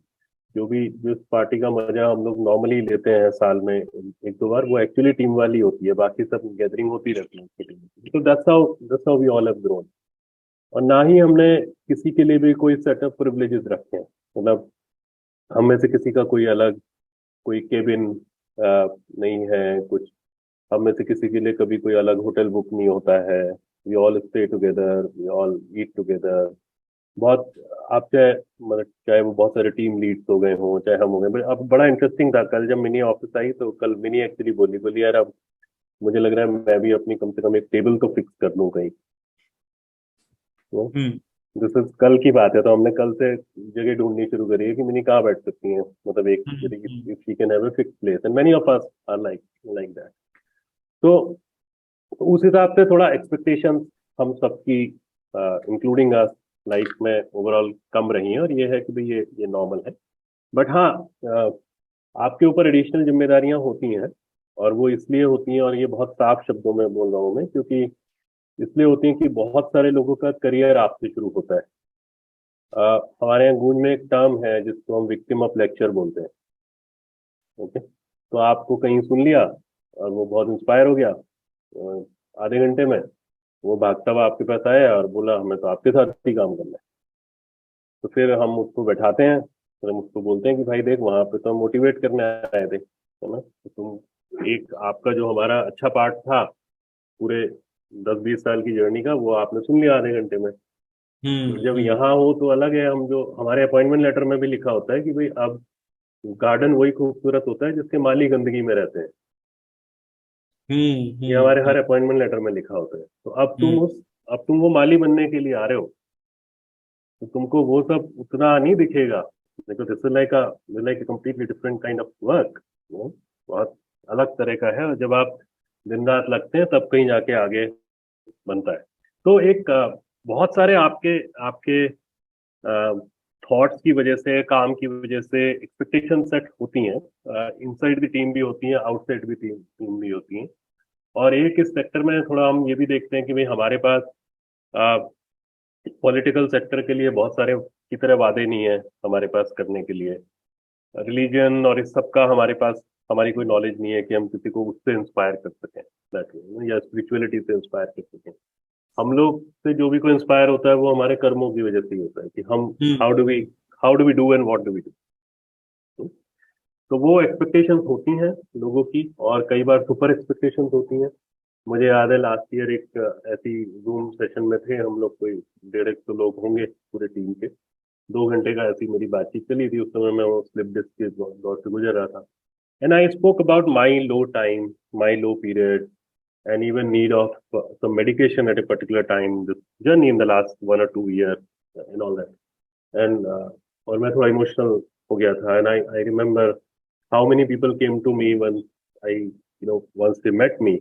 जो इस पार्टी का मजा हम लोग नॉर्मली लेते हैं साल में एक दो बार, वो एक्चुअली टीम वाली होती है, बाकी सब गैदरिंग होती रहती है उसकी टीम की। तो that's how we all have grown. और ना ही हमने किसी के लिए भी कोई सेट ऑफ प्रिविलेजेस रखे हैं, मतलब हम में से किसी का कोई अलग कोई केबिन नहीं है कुछ, हम में से किसी के लिए कभी कोई अलग होटल बुक नहीं होता है। We all stay together, we all eat together. बहुत, आप चाहे मतलब चाहे वो बहुत सारे टीम लीड्स हो गए हों चाहे हम हो गए, बट अब बड़ा इंटरेस्टिंग था कल जब मिनी ऑफिस आई, तो कल मिनी एक्चुअली बोली यार अब मुझे लग रहा है मैं भी अपनी कम से कम एक टेबल तो फिक्स कर लूं कहीं। हम्म दिस इज कल की बात है, तो हमने कल से जगह ढूंढनी शुरू करी है कि मिनी कहाँ बैठ सकती हैं, मतलब एक hmm if she can have a fix place, and many of us are like like that. तो उस हिसाब से थोड़ा एक्सपेक्टेशंस हम सबकी इंक्लूडिंग अस लाइफ में ओवरऑल कम रही हैं, और ये है कि भाई ये नॉर्मल है। बट हाँ, आपके ऊपर एडिशनल जिम्मेदारियां होती हैं, और वो इसलिए होती हैं, और ये बहुत साफ शब्दों में बोल रहा हूँ मैं, क्योंकि इसलिए होती हैं कि बहुत सारे लोगों का करियर आपसे शुरू होता है। हमारे यहाँ गूंज में एक टर्म है जिसको हम विक्टिम ऑफ लेक्चर बोलते हैं। ओके, तो आपको कहीं सुन लिया और वो बहुत इंस्पायर हो गया, आधे घंटे में वो भागता हुआ आपके पास आया और बोला हमें तो आपके साथ ही काम करना है। तो फिर हम उसको बैठाते हैं, फिर हम उसको बोलते हैं कि भाई देख, वहां पे तो हम मोटिवेट करने आए थे, है ना, तो तुम एक आपका जो हमारा अच्छा पार्ट था पूरे 10-20 साल की जर्नी का, वो आपने सुन लिया आधे घंटे में। तो जब हम्म यहाँ हो तो अलग है, हम जो हमारे अपॉइंटमेंट लेटर में भी लिखा होता है कि भाई अब गार्डन वही खूबसूरत होता है जिसके माली गंदगी में रहते हैं। ये हमारे हर अपॉइंटमेंट लेटर में लिखा होता है। तो अब तुम वो माली बनने के लिए आ रहे हो, तो तुमको वो सब उतना नहीं दिखेगा, because this is like a completely different kind of work, बहुत अलग तरह का है। और जब आप दिन रात लगते हैं तब कहीं जाके आगे बनता है। तो एक बहुत सारे आपके आपके थॉट्स की वजह से, काम की वजह से एक्सपेक्टेशन सेट होती हैं, इनसाइड द टीम भी होती हैं, आउटसाइड भी टीम भी होती हैं। और एक इस सेक्टर में थोड़ा हम ये भी देखते हैं कि भाई हमारे पास पॉलिटिकल सेक्टर के लिए बहुत सारे की तरह वादे नहीं है हमारे पास करने के लिए। रिलीजन और इस सब का हमारे पास हमारी कोई नॉलेज नहीं है कि हम किसी को उससे इंस्पायर कर सकें, या स्पिरिचुअलिटी से इंस्पायर कर सकें। हम लोग से जो भी कोई इंस्पायर होता है वो हमारे कर्मों की वजह से ही होता है कि हम how do we do and what do we do. तो वो एक्सपेक्टेशंस होती हैं लोगों की, और कई बार सुपर एक्सपेक्टेशंस होती हैं। मुझे याद है लास्ट ईयर एक ऐसी जूम सेशन में थे हम लोग, कोई 150 लोग होंगे पूरे टीम के। 2 घंटे का ऐसी मेरी बातचीत चली थी, उस समय मैं वो स्लिप डिस्क के दौर से गुजर रहा था। And I spoke about my low time, my low period, and even need of some medication at a particular time, this journey in the last 1 or 2 years and all that. And और मैं थोड़ा इमोशनल हो गया था, and I remember how many people came to me when once they met me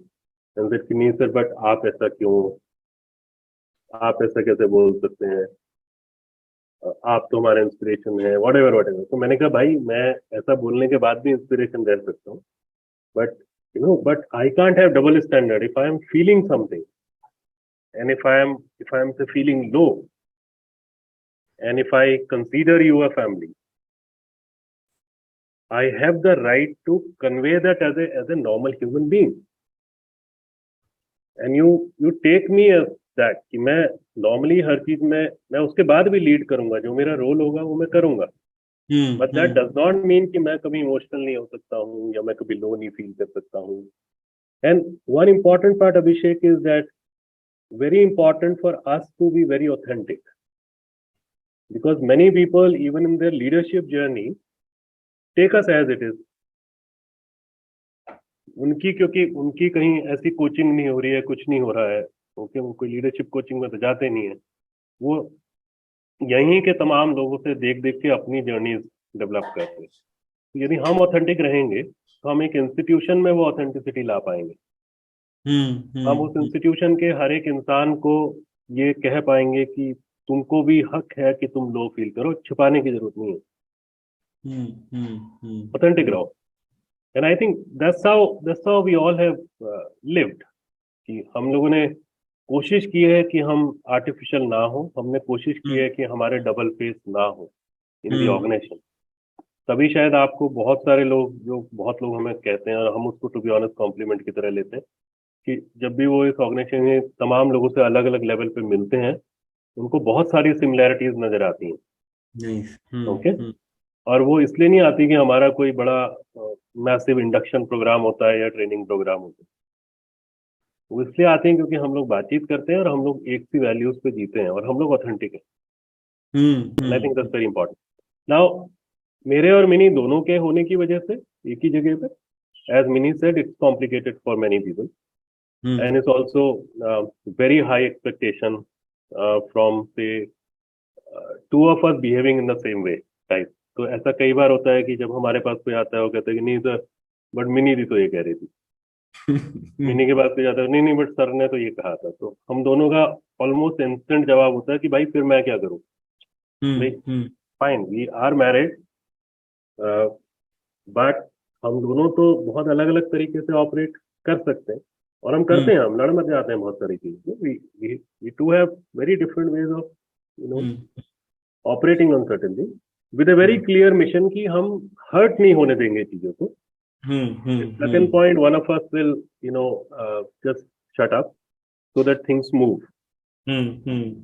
and said कि नहीं सर, बट आप ऐसा क्यों, आप ऐसा कैसे बोल सकते हैं, आप तो हमारे इंस्पिरेशन है, whatever। तो मैंने कहा भाई मैं ऐसा बोलने के बाद भी इंस्पिरेशन रह सकता हूँ, but but I can't have double standard. If I am feeling something, and if I am say, feeling low, and if I consider you a family, I have the right to convey that as a normal human being, and you take me as that कि मैं नॉर्मली हर चीज में मैं उसके बाद भी लीड करूंगा, जो मेरा रोल होगा वो मैं करूंगा। But that does not mean कि मैं कभी इमोशनल नहीं हो सकता हूँ या मैं कभी लो नहीं फील कर सकता हूँ। And one important part, Abhishek, is that very important for us to be very authentic, because many people even in their leadership journey take us as it is। क्योंकि उनकी कहीं ऐसी कोचिंग नहीं हो रही है, कुछ नहीं हो रहा है, ओके, वो कोई लीडरशिप कोचिंग में तो जाते नहीं है, वो यहीं के तमाम लोगों से देख देख के अपनी जर्नी डेवलप करते हैं। तो यदि हम ऑथेंटिक रहेंगे तो हम एक इंस्टीट्यूशन में वो ऑथेंटिसिटी ला पाएंगे। हम उस इंस्टीट्यूशन के हर एक इंसान को ये कह पाएंगे कि तुमको भी हक है कि तुम लो फील करो, छिपाने की जरूरत नहीं है, ऑथेंटिक रहो। And I think that's how we all have lived, कि हम लोगों ने कोशिश की है कि हम आर्टिफिशियल ना हो, हमने कोशिश की है कि हमारे डबल फेस ना हो इन दी ऑर्गेनाइजेशन। तभी शायद आपको बहुत लोग हमें कहते हैं, और हम उसको टू बी ऑनेस्ट कॉम्प्लीमेंट की तरह लेते हैं, कि जब भी वो इस ऑर्गेनाइजेशन में तमाम लोगों से अलग अलग लेवल पे मिलते हैं, उनको बहुत सारी सिमिलैरिटीज नजर आती हैं। ओके, और वो इसलिए नहीं आती कि हमारा कोई बड़ा मैसिव इंडक्शन प्रोग्राम होता है या ट्रेनिंग प्रोग्राम होता है। वो इसलिए आते हैं क्योंकि हम लोग बातचीत करते हैं और हम लोग एक सी वैल्यूज पे जीते हैं और हम लोग ऑथेंटिक हैं। आई think that's very important. Now मेरे और मिनी दोनों के होने की वजह से एक ही जगह पे, as Mini said, it's complicated for many people, and it's also very high expectation from say two of us behaving in the same way type। तो ऐसा कई बार होता है कि जब हमारे पास कोई आता है वो कहता है कि नहीं सर, बट मिनी दी तो ये कह रही थी, मिनी के पास कोई जाता है नहीं नहीं बट सर ने तो ये कहा था, तो हम दोनों का ऑलमोस्ट इंस्टेंट जवाब होता है कि भाई फिर मैं क्या करूं, भाई fine we are married, but हम दोनों तो बहुत अलग अलग तरीके से ऑपरेट कर सकते हैं, और हम करते हैं, हम लड़ मच जाते हैं बहुत सारी चीजों। We too have very different ways of operating on certain thing with a very clear mission कि हम हर्ट नहीं होने देंगे चीजों को। Second point, one of us will just shut up so that things move.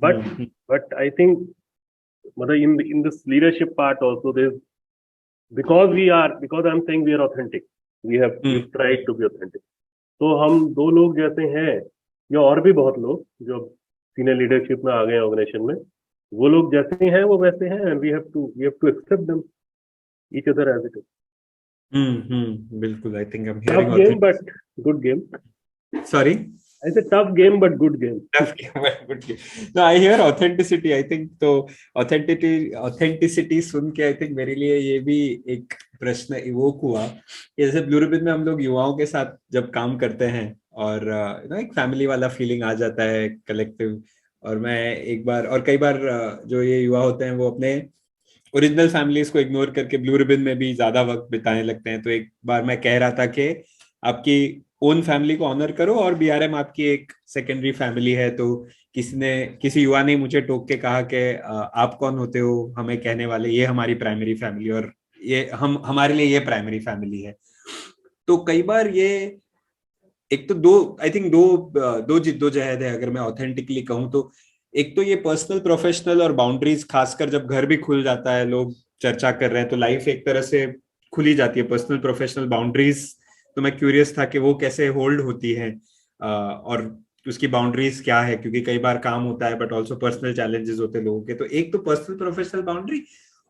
But I think मतलब in this leadership part also there, because I'm saying we are authentic, we've tried to be authentic। तो हम दो लोग जैसे हैं, या और भी बहुत लोग जो सीनियर लीडरशिप में आ गए ऑर्गेनाइजेशन में, वो लोग जैसे हैं वो वैसे हैं, and we have to accept them each other as it is. बिल्कुल, I think I am tough game but good game. Sorry, I said tough game but good game। Tough game but good game। No, I hear authenticity, I think तो authenticity सुन के आई थिंक मेरे लिए ये भी एक प्रश्न इवोक हुआ कि जैसे ब्लू रिबन में हम लोग युवाओं के साथ जब काम करते हैं और एक फैमिली वाला फीलिंग आ जाता है कलेक्टिव। और मैं एक बार और कई बार जो ये युवा होते हैं वो अपने ओरिजिनल फैमिलीज को इग्नोर करके ब्लू रिबन में भी ज्यादा वक्त बिताने लगते हैं। तो एक बार मैं कह रहा था कि आपकी ओन फैमिली को ऑनर करो और बीआरएम आपकी एक सेकेंडरी फैमिली है। तो किसी युवा ने मुझे टोक के कहा कि आप कौन होते हो हमें कहने वाले, ये हमारी प्राइमरी फैमिली और ये हमारे लिए ये प्राइमरी फैमिली है। तो कई बार ये एक तो दो जिद्दोजहद है अगर मैं ऑथेंटिकली कहूँ तो। एक तो ये पर्सनल प्रोफेशनल और बाउंड्रीज, खासकर जब घर भी खुल जाता है, लोग चर्चा कर रहे हैं तो लाइफ एक तरह से खुली जाती है, पर्सनल प्रोफेशनल बाउंड्रीज। तो मैं क्यूरियस था कि वो कैसे होल्ड होती है और उसकी बाउंड्रीज क्या है, क्योंकि कई बार काम होता है बट ऑल्सो पर्सनल चैलेंजेस होते हैं लोगों के। तो एक तो पर्सनल प्रोफेशनल बाउंड्री,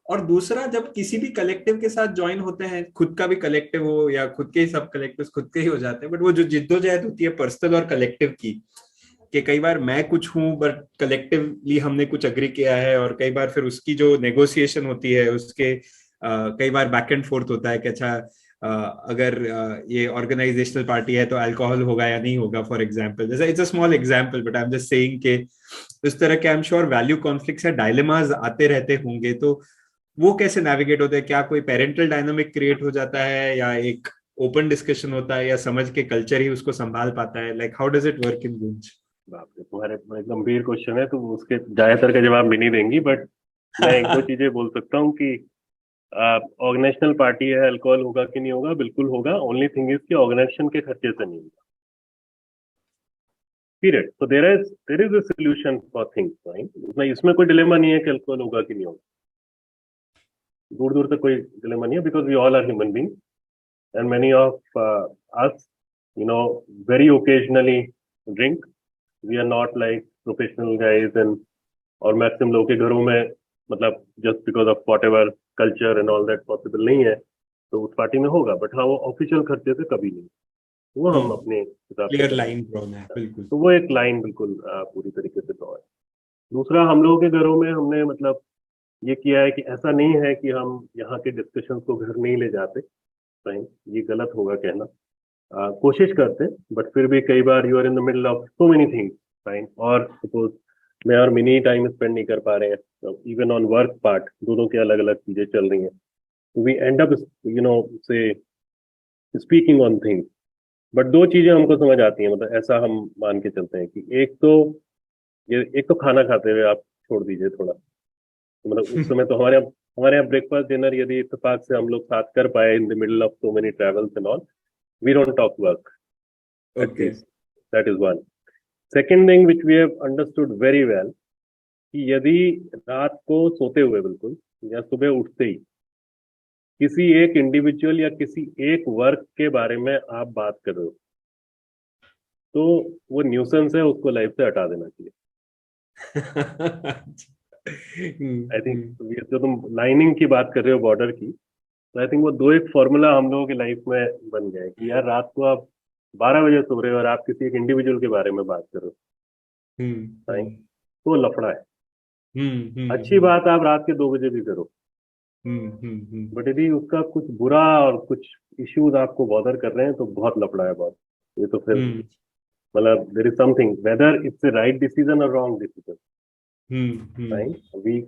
और दूसरा जब किसी भी कलेक्टिव के साथ ज्वाइन होते हैं, खुद का भी कलेक्टिव हो या खुद के ही सब कलेक्टिव खुद के ही हो जाते हैं, बट वो जो जिद्दोजहद होती है पर्सनल और कलेक्टिव की, कि कई बार मैं कुछ हूं बट कलेक्टिवली हमने कुछ अग्री किया है, और कई बार फिर उसकी जो नेगोशिएशन होती है उसके कई बार बैक एंड फोर्थ होता है कि अच्छा अगर ये ऑर्गेनाइजेशनल पार्टी है तो अल्कोहल होगा या नहीं होगा, फॉर एग्जांपल। जैसे it's a small example but I am just saying के इस तरह के I am sure value conflicts या डायलेमास आते रहते होंगे। तो वो कैसे नेविगेट होते हैं? क्या कोई पेरेंटल डायनामिक क्रिएट हो जाता है या एक ओपन डिस्कशन होता है या समझ के कल्चर ही उसको संभाल पाता है? Like how does it work in गुंज? बाप रे, तुम्हारे बड़े गंभीर क्वेश्चन है, तो उसके ज्यादातर का जवाब भी नहीं देंगी, बट मैं एक दो चीजें बोल सकता हूँ कि ऑर्गेनाइजेशनल पार्टी है, अल्कोहल होगा कि नहीं होगा, बिल्कुल होगा। ओनली थिंग इज कि ऑर्गेनाइजेशन के खर्चे से नहीं होगा, पीरियड। तो there is a solution for things. इसमें कोई डिलेमा नहीं है कि अल्कोहल होगा कि नहीं होगा, दूर दूर तक कोई डिलेमा नहीं है, because we all are human being and many of us very occasionally drink। we are not like professional guys, and और मैक्सिमम लोगों के घरों में मतलब just because of what ever culture and all that possible नहीं है, तो उस पार्टी में होगा। बट हाँ, वो ऑफिशियल खर्चे से कभी नहीं, वो हम अपने हिसाब से क्लियर लाइन ड्रॉन है, बिल्कुल। तो वो एक लाइन बिल्कुल पूरी तरीके से ड्रॉ है। दूसरा, हम लोगों के घरों में हमने मतलब ये किया है कि ऐसा नहीं है कि हम यहाँ के डिस्कशन को घर नहीं ले जाते, ये गलत होगा कहना। कोशिश करते हैं, बट फिर भी कई बार you are in the middle of so many things, fine, और सपोज मैं और मिनी टाइम स्पेंड नहीं कर पा रहे हैं, इवन ऑन वर्क पार्ट दोनों की अलग अलग चीजें चल रही हैं, वी एंड अप से स्पीकिंग ऑन थिंग्स। बट दो चीजें हमको समझ आती हैं, मतलब ऐसा हम मान के चलते हैं कि एक तो खाना खाते हुए आप छोड़ दीजिए थोड़ा, मतलब उस समय तो हमारे यहाँ ब्रेकफास्ट डिनर यदि इत्तेफाक से हम लोग साथ कर पाए in the middle of so many travels and all, we don't talk work at least. That is one. Second thing which we have understood very well, कि यदि रात को सोते हुए बिल्कुल या सुबह उठते ही किसी एक इंडिविजुअल या किसी एक वर्क के बारे में आप बात कर रहे हो, तो वो न्यूसेंस है, उसको लाइफ से हटा देना चाहिए। आई थिंक जो तुम लाइनिंग की बात कर रहे हो बॉर्डर की, तो आई थिंक वो दो एक फॉर्मूला हम लोगों की लाइफ में बन गया है कि यार रात को आप 12 बजे सो रहे हो और आप किसी एक इंडिविजुअल के बारे में बात कर रहे हो, तो लफड़ा है। अच्छी बात आप रात के 2 बजे भी करो, बट यदि उसका कुछ बुरा और कुछ इश्यूज आपको बॉदर कर रहे हैं तो बहुत लफड़ा है बहुत। ये तो फिर मतलब there is something, whether it's a right decision और wrong decision, we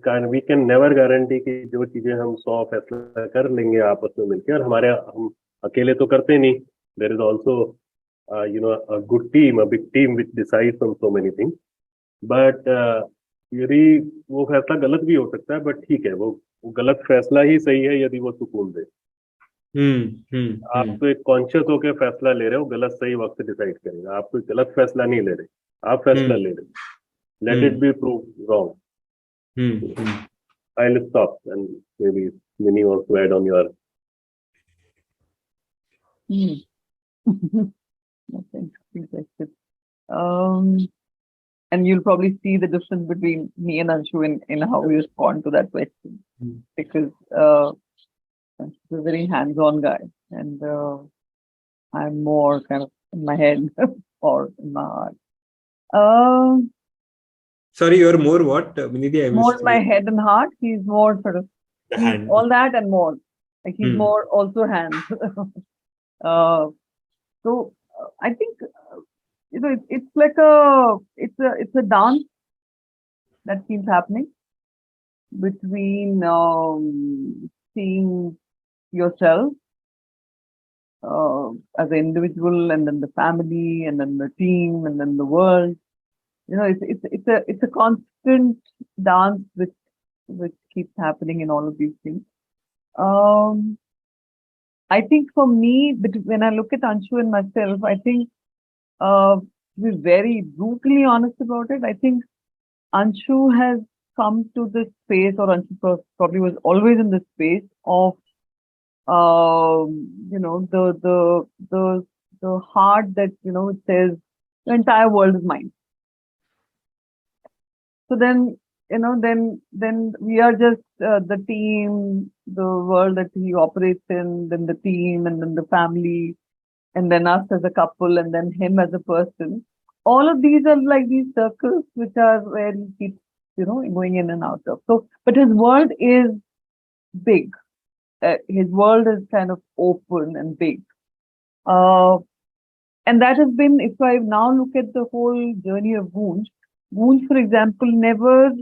can never guarantee कि जो चीजें हम 100 फैसला कर लेंगे आपस में मिलकर, और हम अकेले तो करते नहीं, there is also a good team, a big team which decides on so many things. But यदि वो फैसला गलत भी हो सकता है, बट ठीक है, वो गलत फैसला ही सही है यदि वो सुकून दे। आप तो एक कॉन्शियस होकर फैसला ले रहे हो, गलत सही वक्त डिसाइड करेगा, आप कोई गलत फैसला नहीं ले रहे, आप फैसला ले रहे, let it be prove wrong. I'll stop and maybe Mini wants to add on your That's an interesting question. And you'll probably see the difference between me and Anshu in how we respond to that question. Because Anshu's a very hands-on guy, and I'm more kind of in my head or in my heart. Sorry, you're more what, Minidhi? More in my head and heart. He's more sort of all that and more. Like he's more also hands. So I think it's like it's a dance that keeps happening between seeing yourself as an individual, and then the family, and then the team, and then the world. It's a constant dance which keeps happening in all of these things. I think for me, when I look at Anshu and myself, I think to be very brutally honest about it, I think Anshu has come to this space, or Anshu probably was always in this space of the heart that it says the entire world is mine. So then then we are just the team, the world that he operates in, then the team, and then the family, and then us as a couple, and then him as a person. All of these are like these circles which are where he keeps, going in and out of. So, but his world is big. His world is kind of open and big. And that has been, if I now look at the whole journey of Goonj, for example, never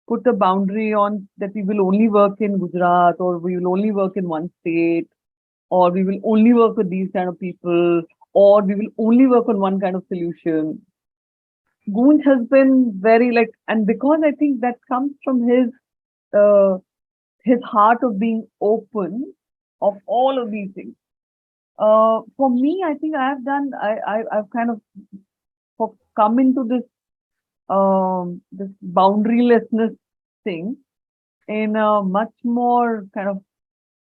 put a boundary on that we will only work in Gujarat, or we will only work in one state, or we will only work with these kind of people, or we will only work on one kind of solution. Goonj has been very and because I think that comes from his heart of being open of all of these things. For me, I think I've kind of come into this boundarylessness thing in a much more kind of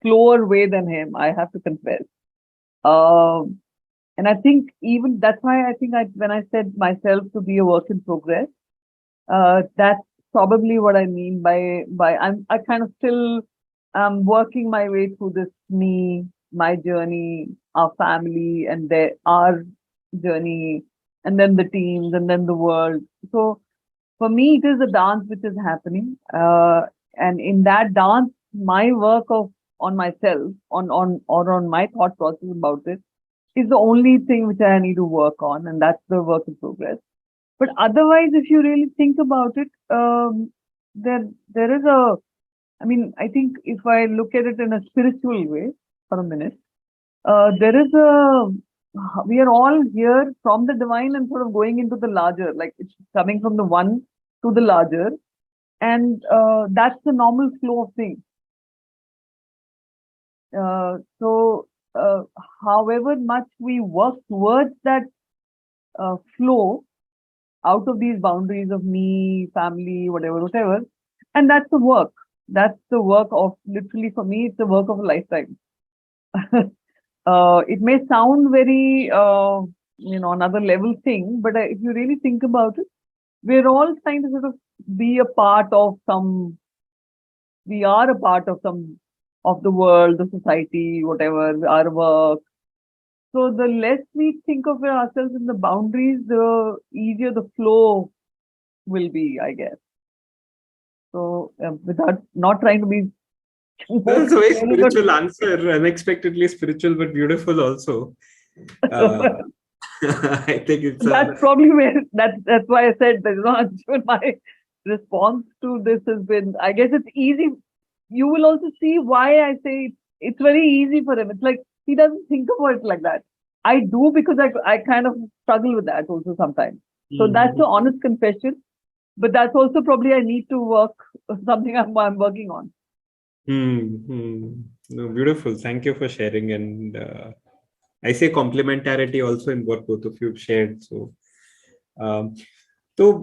slower way than him, I have to confess. And I think even that's why I think when I said myself to be a work in progress, that's probably what I mean by I kind of still working my way through this, my journey, our family, and our journey, and then the teams, and then the world. So for me, it is a dance which is happening, and in that dance, my work on myself, on my thought process about it, is the only thing which I need to work on, and that's the work in progress. But otherwise, if you really think about it, there is a, I mean, I think if I look at it in a spiritual way for a minute, there is we are all here from the divine and sort of going into the larger, like it's coming from the one to the larger. And that's the normal flow of things. So however much we work towards that flow out of these boundaries of me, family, whatever, and that's the work. That's the work of, literally for me, it's the work of a lifetime. It may sound very, another level thing, but if you really think about it, we're all trying to sort of be a part of some, we are a part of some, of the world, the society, whatever, our work. So the less we think of ourselves in the boundaries, the easier the flow will be, I guess. So without not trying to be. That's a very spiritual answer, unexpectedly spiritual, but beautiful also. I think it's that's probably where that's why I said there's no answer. My response to this has been, I guess it's easy. You will also see why I say it's very easy for him. It's like he doesn't think about it like that. I do, because I kind of struggle with that also sometimes. So that's the honest confession. But that's also probably I need to work, something I'm working on. No, beautiful. Thank you for sharing. And I say complementarity also in what both of you have shared. So,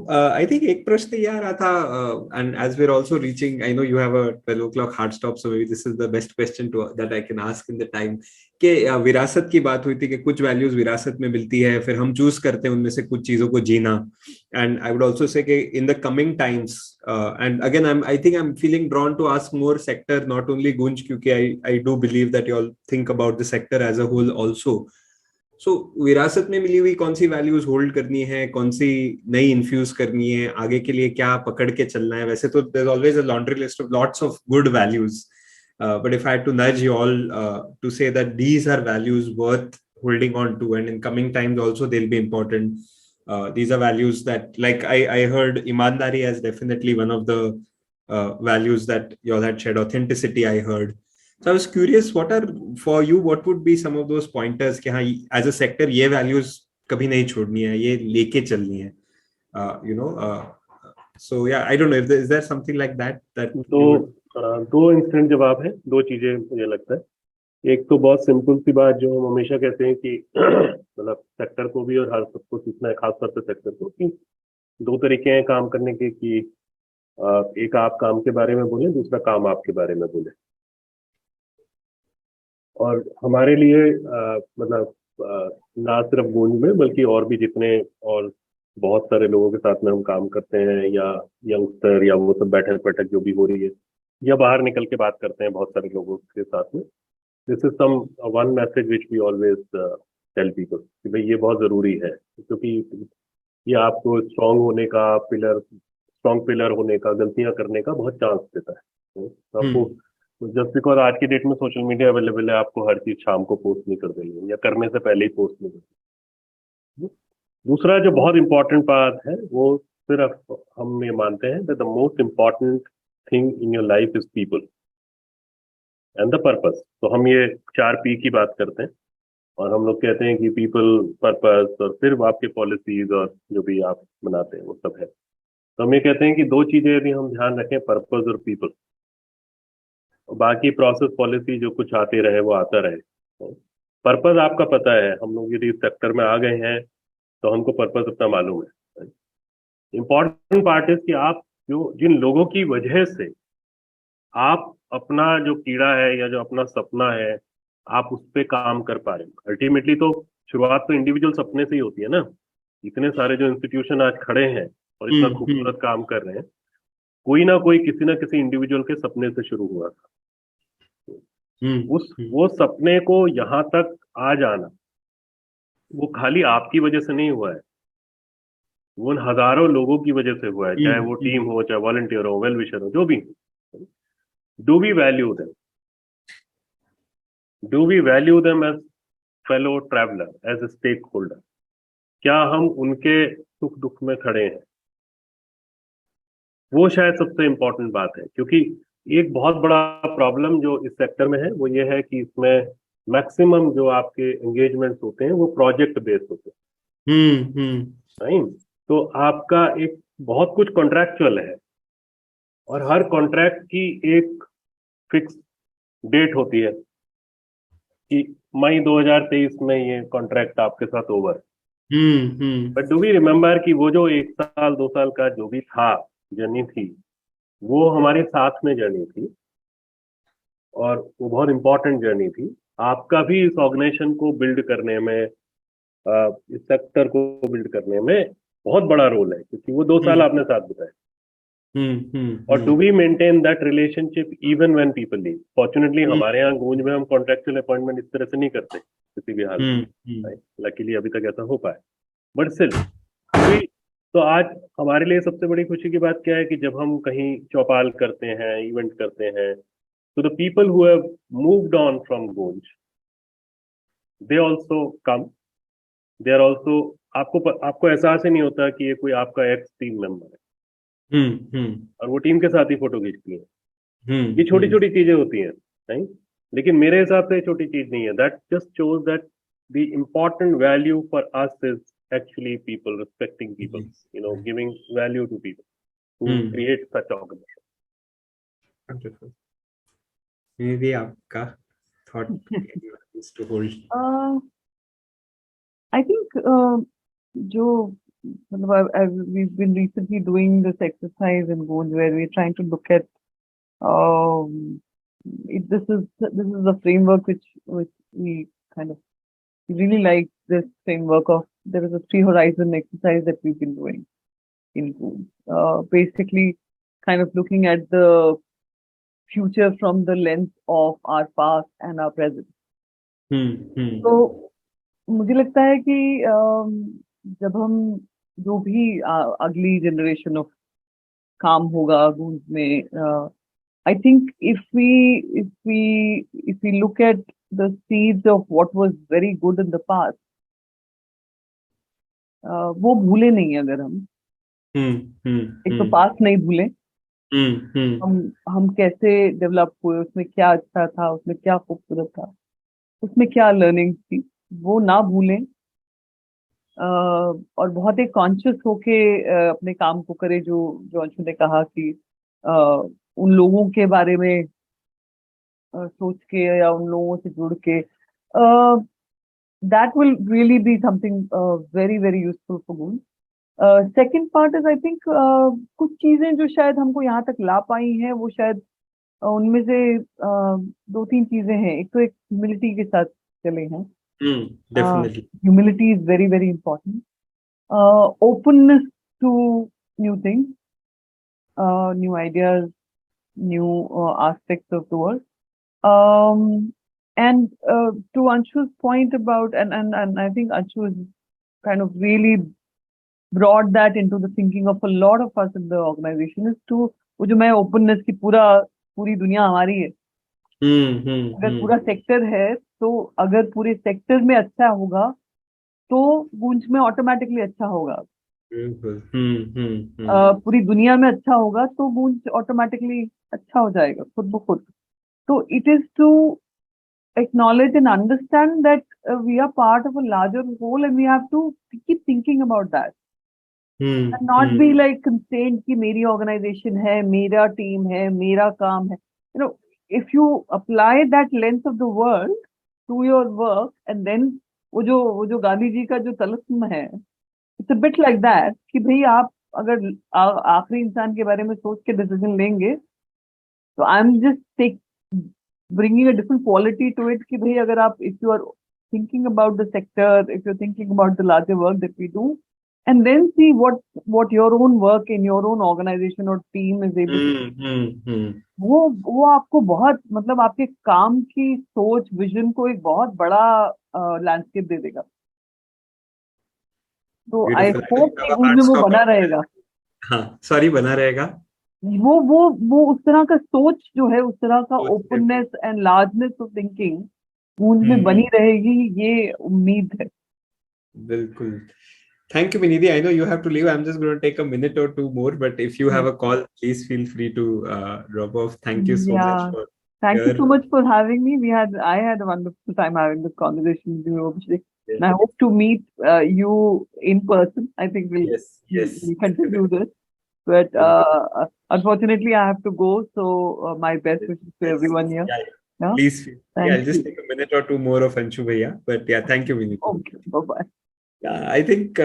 I think एक प्रश्न ये आ रहा था, and as we're also reaching, I know you have a 12 o'clock hard stop, so maybe this is the best question that I can ask in the time. कि विरासत की बात हुई थी कि कुछ वैल्यूज विरासत में मिलती है, फिर हम चूज करते हैं उनमें से कुछ चीजों को जीना. And I would also say कि in the coming times, and again I think I'm feeling drawn to ask more sector, not only Gunj, क्योंकि I do believe that you all think about the sector as a whole also. So विरासत में मिली हुई कौन सी वैल्यूज होल्ड करनी है, कौन सी नई इन्फ्यूज करनी है, आगे के लिए क्या पकड़ के चलना है. वैसे तो there's always a laundry list of lots of good values, but if I had to nudge you all to say that these are values worth holding on to, and in coming times also they'll be important. These are values that, like I heard imandari as definitely one of the values that you all had shared. Authenticity, I heard. So I was curious, what are, for you, what would be some of those pointers कि हाँ, as a sector ये values कभी नहीं छोड़नी है, ये लेके चलनी है, so yeah, I don't know if is there something like that दो इंस्टेंट जवाब है, दो चीजें मुझे लगता है. एक तो बहुत सिंपल सी बात जो हम हमेशा कहते हैं कि मतलब सेक्टर को भी और हर सबको सीखना है, खासतौर पे सेक्टर को, कि दो तरीके हैं काम करने के, कि एक आप काम के बारे में बोलें, दूसरा काम आपके बारे में बोले. और हमारे लिए मतलब ना सिर्फ गूंज में बल्कि और भी जितने और बहुत सारे लोगों के साथ में हम काम करते हैं, या यंगस्टर या वो सब बैठक बैठक जो भी हो रही है, या बाहर निकल के बात करते हैं बहुत सारे लोगों के साथ में, this is some one message which we always tell people कि भाई ये बहुत जरूरी है, क्योंकि ये आपको स्ट्रांग होने का स्ट्रांग पिलर होने का, गलतियां करने का बहुत चांस देता है. तो आपको जस्ट बिकॉज आज की डेट में सोशल मीडिया अवेलेबल है, आपको हर चीज शाम को पोस्ट नहीं कर देंगे या करने से पहले ही पोस्ट नहीं कर देंगे. दूसरा जो बहुत इंपॉर्टेंट बात है, वो सिर्फ हम ये मानते हैं that the most important thing in your life is people and the purpose. तो हम ये 4P की बात करते हैं, और हम लोग कहते हैं कि पीपल, पर्पस, और फिर आपके पॉलिसीज और जो भी आप बनाते हैं वो सब है. तो हम ये कहते हैं कि दो चीजें यदि हम ध्यान रखें, पर्पस और पीपल, बाकी प्रोसेस पॉलिसी जो कुछ आते रहे वो आता रहे. पर्पस आपका पता है, हम लोग यदि इस सेक्टर में आ गए हैं तो हमको पर्पस अपना मालूम है. इम्पॉर्टेंट पार्ट इज कि आप जिन लोगों की वजह से आप अपना जो कीड़ा है या जो अपना सपना है, आप उस पर काम कर पा रहे हैं. अल्टीमेटली तो शुरुआत तो इंडिविजुअल सपने से ही होती है ना. इतने सारे जो इंस्टीट्यूशन आज खड़े हैं और इतना खूबसूरत काम कर रहे हैं, कोई ना कोई किसी ना किसी इंडिविजुअल के सपने से शुरू हुआ था. वो सपने को यहाँ तक आ जाना, वो खाली आपकी वजह से नहीं हुआ है, वो हजारों लोगों की वजह से हुआ है, चाहे वो टीम हो, चाहे वॉलंटियर हो, वेल विशर हो, जो भी. Do we value them? Do we value them as fellow traveler, as a stakeholder, क्या हम उनके सुख दुख में खड़े हैं? वो शायद सबसे इम्पोर्टेंट बात है, क्योंकि एक बहुत बड़ा प्रॉब्लम जो इस सेक्टर में है वो ये है कि इसमें मैक्सिमम जो आपके एंगेजमेंट्स होते हैं वो प्रोजेक्ट बेस्ड होते हैं, राइट? तो आपका एक बहुत कुछ कॉन्ट्रैक्चुअल है और हर कॉन्ट्रैक्ट की एक फिक्स डेट होती है कि मई 2023 में ये कॉन्ट्रैक्ट आपके साथ over. But do we remember कि वो जो 1 साल 2 साल का जो भी था, जर्नी थी, वो हमारे साथ में जर्नी थी और वो बहुत इंपॉर्टेंट जर्नी थी। आपका भी इस ऑर्गेनाइजेशन को बिल्ड करने में, इस सेक्टर को बिल्ड करने में बहुत बड़ा रोल है, क्योंकि वो 2 साल आपने साथ बिताए। और do we maintain that relationship even when people leave? Fortunately हमारे यहाँ गूंज में हम कॉन्ट्रेक्चुअल अपॉइंटमेंट इस तरह से नहीं करते किसी भी हाल में, लकीली अभी तक ऐसा हो पाया। बट स्टिल, तो आज हमारे लिए सबसे बड़ी खुशी की बात क्या है कि जब हम कहीं चौपाल करते हैं, इवेंट करते हैं, तो the people who have moved on from Goonj, they also come, they are also, आपको एहसास ही नहीं होता कि ये कोई आपका एक्स टीम मेंबर है और वो टीम के साथ ही फोटो खींचती है। ये छोटी छोटी चीजें होती हैं, नहीं? लेकिन मेरे हिसाब से छोटी चीज नहीं है। That just shows that the important value for us is actually people, respecting people, giving value to people who create such organization. Wonderful. Maybe आपका thought is to hold. I think we've been recently doing this exercise in Goonj where we're trying to look at this is the framework which we kind of really like, this framework of, there is a 3 horizon exercise that we've been doing in Goonj. Basically kind of looking at the future from the lens of our past and our present. तो मुझे लगता है कि जब हम जो भी अगली जनरेशन ऑफ काम होगा गूंज में, I think if we look at the seeds of what was very good in the past, वो भूले नहीं अगर हम एक तो पास्ट नहीं भूले, हम कैसे डेवलप हुए, उसमें क्या अच्छा था, उसमें क्या खूबसूरत था, उसमें क्या लर्निंग थी, वो ना भूलें और बहुत एक कॉन्शियस होके अपने काम को करे, जो अंशु ने कहा कि उन लोगों के बारे में सोच के या उन लोगों से जुड़ के, that will really be something very very useful for Goonj. Second part is I think कुछ चीजें जो शायद हमको यहाँ तक ला पाई हैं, वो शायद उनमें से 2-3 चीजें हैं। एक तो एक ह्यूमिलिटी के साथ चले हैं। Definitely. Humility is very very important. Openness to new things, new ideas, new aspects of the world. And to Anshu's point about, and I think Anshu has kind of really brought that into the thinking of a lot of us in the organization, is to वो जो मैं openness की पूरी दुनिया हमारी है, अगर पूरा सेक्टर है तो अगर पूरे सेक्टर में अच्छा होगा तो गूंज में ऑटोमेटिकली अच्छा होगा। पूरी दुनिया में अच्छा होगा तो गूंज ऑटोमेटिकली अच्छा हो जाएगा खुद ब खुद। तो it is to acknowledge and understand that we are part of a larger whole and we have to keep thinking about that and not be like constrained कि मेरी organization है, मेरा team है, मेरा काम है। You know, if you apply that lens of the world to your work and then वो जो गांधी जी का जो तलस्म है, it's a bit like that कि भाई आप अगर आखिरी इंसान के बारे में सोच के डिसीजन लेंगे तो I'm just bringing a different quality to it कि भाई अगर आप, if you are thinking about the sector, if you're thinking about the larger work that we do, and then see what your own work in your own organization or team is able to, वो आपको बहुत, मतलब आपके काम की सोच, विजन को एक बहुत बड़ा लैंडस्केप दे देगा। तो आई होप कि वो बना रहेगा। हाँ, सॉरी, बना रहेगा। वो उस तरह का सोच जो है, उस तरह का openness and largeness of thinking मुझ में बनी रहेगी, ये उम्मीद है। बिल्कुल। Thank you, Vinidhi. I know you have to leave. I'm just going to take a minute or two more, but if you have a call, please feel free to drop off. Thank you so much Yeah. for Thank you your. so much for having me. I had a wonderful time having this conversation with you, Abhishek. And I hope to meet you in person. I think Yes, yes. we'll continue this. But unfortunately, I have to go. So my best wishes to everyone here. Yeah, Yeah. please. Yeah, Thank I'll just you. take a minute or two more of Anshu Bhaiya. But yeah, thank you, Vinidhi. Okay. Bye-bye. I think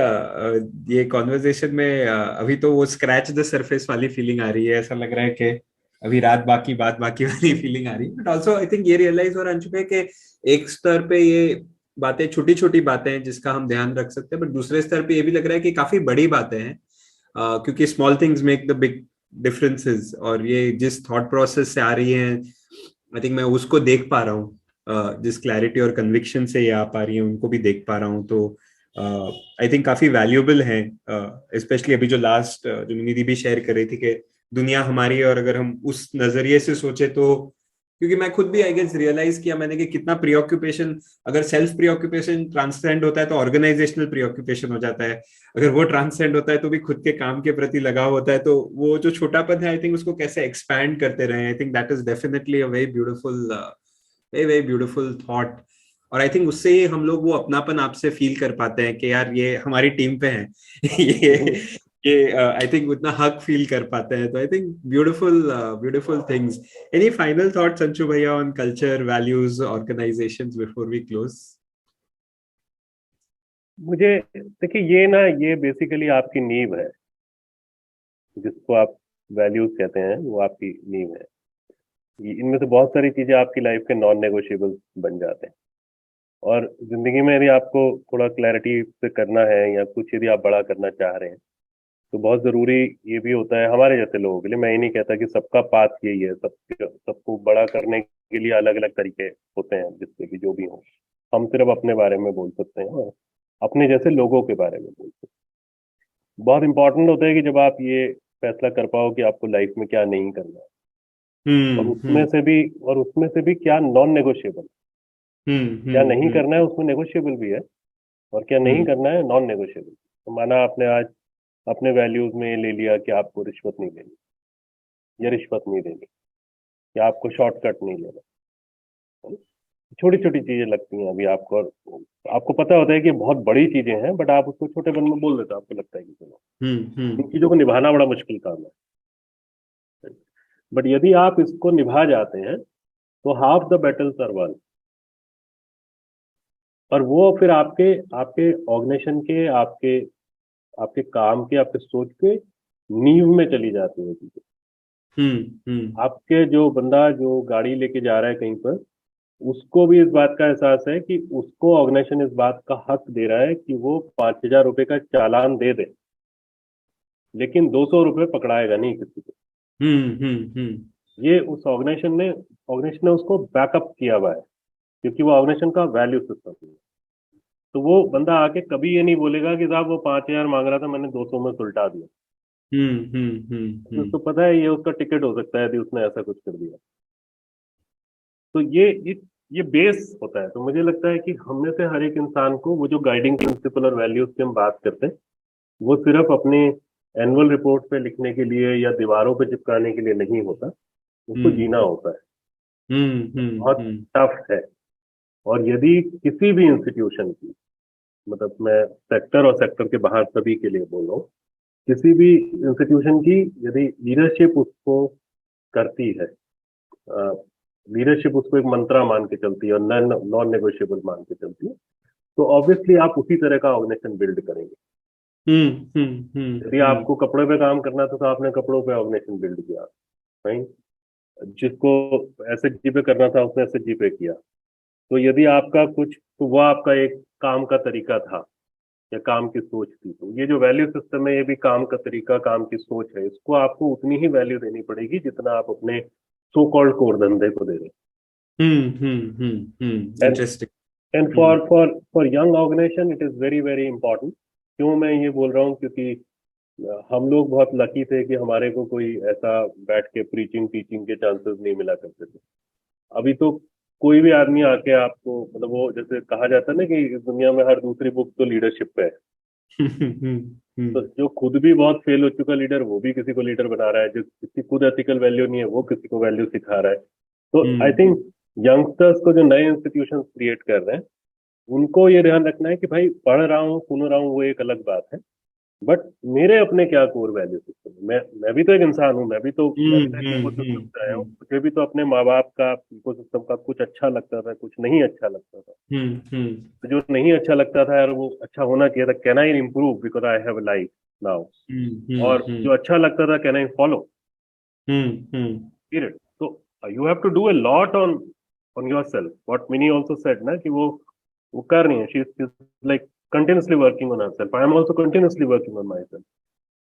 ये कॉन्वर्जेशन में अभी तो वो स्क्रैच द सरफेस वाली फीलिंग आ रही है, ऐसा लग रहा है कि अभी बात बाकी वाली फीलिंग आ रही है, बट ऑल्सो आई थिंक ये रियलाइज हो रहा है अंशु पे कि एक स्तर पे ये बातें छोटी छोटी बातें हैं जिसका हम ध्यान रख सकते हैं, बट दूसरे स्तर पे ये भी लग रहा है कि काफी बड़ी बातें हैं, क्योंकि small things make the big differences, और ये जिस थॉट प्रोसेस से आ रही है आई थिंक मैं उसको देख पा रहा हूँ, जिस क्लैरिटी और कन्विक्शन से ये आ पा रही है उनको भी देख पा रहा हूँ, तो आई थिंक काफी वैल्यूएबल है, स्पेशली अभी जो लास्ट जो निधि भी शेयर कर रही थी कि दुनिया हमारी है, और अगर हम उस नजरिए से सोचे तो, क्योंकि मैं खुद भी आई गेस रियलाइज किया मैंने कि कितना प्रीऑक्यूपेशन, अगर सेल्फ प्रीऑक्यूपेशन ट्रांससेंड होता है तो ऑर्गेनाइजेशनल प्रीऑक्यूपेशन हो जाता है, अगर वो ट्रांससेंड होता है तो भी खुद के काम के प्रति लगाव होता है, तो वो जो छोटापन है आई थिंक उसको कैसे एक्सपैंड करते रहे, I think that is definitely a very beautiful, very very beautiful thought, और आई थिंक उससे ही हम लोग वो अपनापन आपसे फील कर पाते हैं कि यार ये हमारी टीम पे है ये आई थिंक उतना हक फील कर पाते हैं, तो I think beautiful beautiful things. Any final thoughts Anshu भैया on culture, values, organizations before we close? मुझे देखिए, ये बेसिकली आपकी नींव है, जिसको आप वैल्यूज कहते हैं, वो आपकी नींव है। इनमें से बहुत सारी चीजें आपकी लाइफ के नॉन नेगोशिएबल बन जाते हैं, और जिंदगी में यदि आपको थोड़ा क्लैरिटी से करना है या कुछ यदि आप बड़ा करना चाह रहे हैं, तो बहुत जरूरी ये भी होता है हमारे जैसे लोगों के लिए। मैं ये नहीं कहता कि सबका पाथ यही है, सबको बड़ा करने के लिए अलग अलग तरीके होते हैं, जिससे भी जो भी हो, हम सिर्फ अपने बारे में बोल सकते हैं और अपने जैसे लोगों के बारे में बोल सकते हैं। बहुत इंपॉर्टेंट होता है कि जब आप ये फैसला कर पाओ कि आपको लाइफ में क्या नहीं करना है, और उसमें से भी क्या नॉन नेगोशिएबल, क्या नहीं करना है उसमें नेगोशिएबल भी है, और क्या नहीं करना है नॉन नेगोशिएबल। तो माना आपने आज अपने वैल्यूज में ये ले लिया कि आपको रिश्वत नहीं लेनी, या रिश्वत नहीं देनी, या आपको शॉर्टकट नहीं लेना। छोटी छोटी चीजें लगती हैं अभी आपको, और आपको पता होता है कि बहुत बड़ी चीजें हैं, बट आप उसको छोटे बन में बोल देते हो, आपको लगता है कि चलो इन चीजों को निभाना बड़ा मुश्किल काम है। बट यदि आप इसको निभा जाते हैं तो half the battles are won, और वो फिर आपके आपके ऑर्गेनाइजेशन के, आपके आपके काम के, आपके सोच के नींव में चली जाती है चीजें। आपके जो बंदा जो गाड़ी लेके जा रहा है कहीं पर, उसको भी इस बात का एहसास है कि उसको ऑर्गेनाइजेशन इस बात का हक दे रहा है कि वो 5,000 रुपए का चालान दे दे, लेकिन 200 रुपए पकड़ाएगा नहीं किसी को। ये उस ऑर्गेनाइजेशन ने उसको बैकअप किया हुआ है, क्योंकि वो ऑर्गेनाइजेशन का वैल्यू सिस्टम है। तो वो बंदा आके कभी ये नहीं बोलेगा कि साहब वो 5,000 मांग रहा था, मैंने 200 में सुलटा दिया। उसको पता है ये उसका टिकट हो सकता है यदि उसने ऐसा कुछ कर दिया। तो ये बेस होता है। तो मुझे लगता है कि हम में से हर एक इंसान को वो जो गाइडिंग प्रिंसिपल और वैल्यूज की हम बात करते हैं, वो सिर्फ अपने एनुअल रिपोर्ट पे लिखने के लिए या दीवारों पे चिपकाने के लिए नहीं होता, उसको जीना होता है। बहुत टफ है। और यदि किसी भी इंस्टीट्यूशन की, मतलब मैं सेक्टर और सेक्टर के बाहर सभी के लिए बोल रहा हूँ, किसी भी इंस्टीट्यूशन की यदि लीडरशिप उसको करती है, लीडरशिप उसको एक मंत्रा मान के चलती है और नॉन नेगोशिएबल मान के चलती है, तो ऑब्वियसली आप उसी तरह का ऑर्गेनाइजेशन बिल्ड करेंगे। यदि आपको कपड़े पे काम करना था तो आपने कपड़ों पे ऑर्गेनाइजेशन बिल्ड किया, राइट? जिसको एसएचजी पे करना था उसने एसएचजी पे किया। तो यदि आपका कुछ, तो वो आपका एक काम का तरीका था या काम की सोच थी। तो ये जो वैल्यू सिस्टम है, ये भी काम का तरीका, काम की सोच है। इसको आपको उतनी ही वैल्यू देनी पड़ेगी जितना आप अपने सो कॉल्ड कोर धंधे को दे रहे हैं। Interesting. And for young organization it is very very important. क्यों मैं ये बोल रहा हूँ? क्योंकि हम लोग बहुत लकी थे कि हमारे को कोई ऐसा बैठ के प्रीचिंग टीचिंग के चांसेस नहीं मिला करते थे। अभी तो कोई भी आदमी आके आपको मतलब वो जैसे कहा जाता है ना कि इस दुनिया में हर दूसरी बुक तो लीडरशिप पे है। तो जो खुद भी बहुत फेल हो चुका लीडर वो भी किसी को लीडर बना रहा है, जो किसी खुद एथिकल वैल्यू नहीं है वो किसी को वैल्यू सिखा रहा है। तो आई थिंक यंगस्टर्स को जो नए इंस्टीट्यूशन क्रिएट कर रहे हैं उनको ये ध्यान रखना है कि भाई पढ़ रहा हूँ सुन रहा हूँ वो एक अलग बात है, बट मेरे अपने क्या कोर वैल्यू सिस्टम। मैं भी तो एक इंसान हूँ, मैं भी तो एक इकोसिस्टम से आया हूँ। मुझे भी तो अपने माँ बाप का इकोसिस्टम का कुछ अच्छा लगता था, कुछ नहीं अच्छा लगता था। तो जो नहीं अच्छा लगता था यार वो अच्छा होना चाहिए था। Can I improve because I have life now, और जो अच्छा लगता था कैन आई फॉलो पीरियड। तो you have to do a lot on yourself. What Mini also said ना कि वो कर रही है, she is like continuously working on herself. I am also continuously working on myself.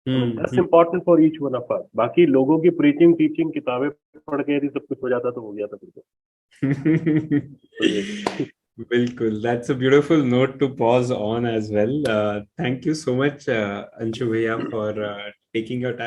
I mean, that's important for each one of us. बाकी लोगों की preaching, teaching, किताबें पढ़ के यदि सब कुछ हो जाता तो हो गया था फिर तो। बिल्कुल, that's a beautiful note to pause on as well. Thank you so much, Anshu Bhaiya, for taking your time.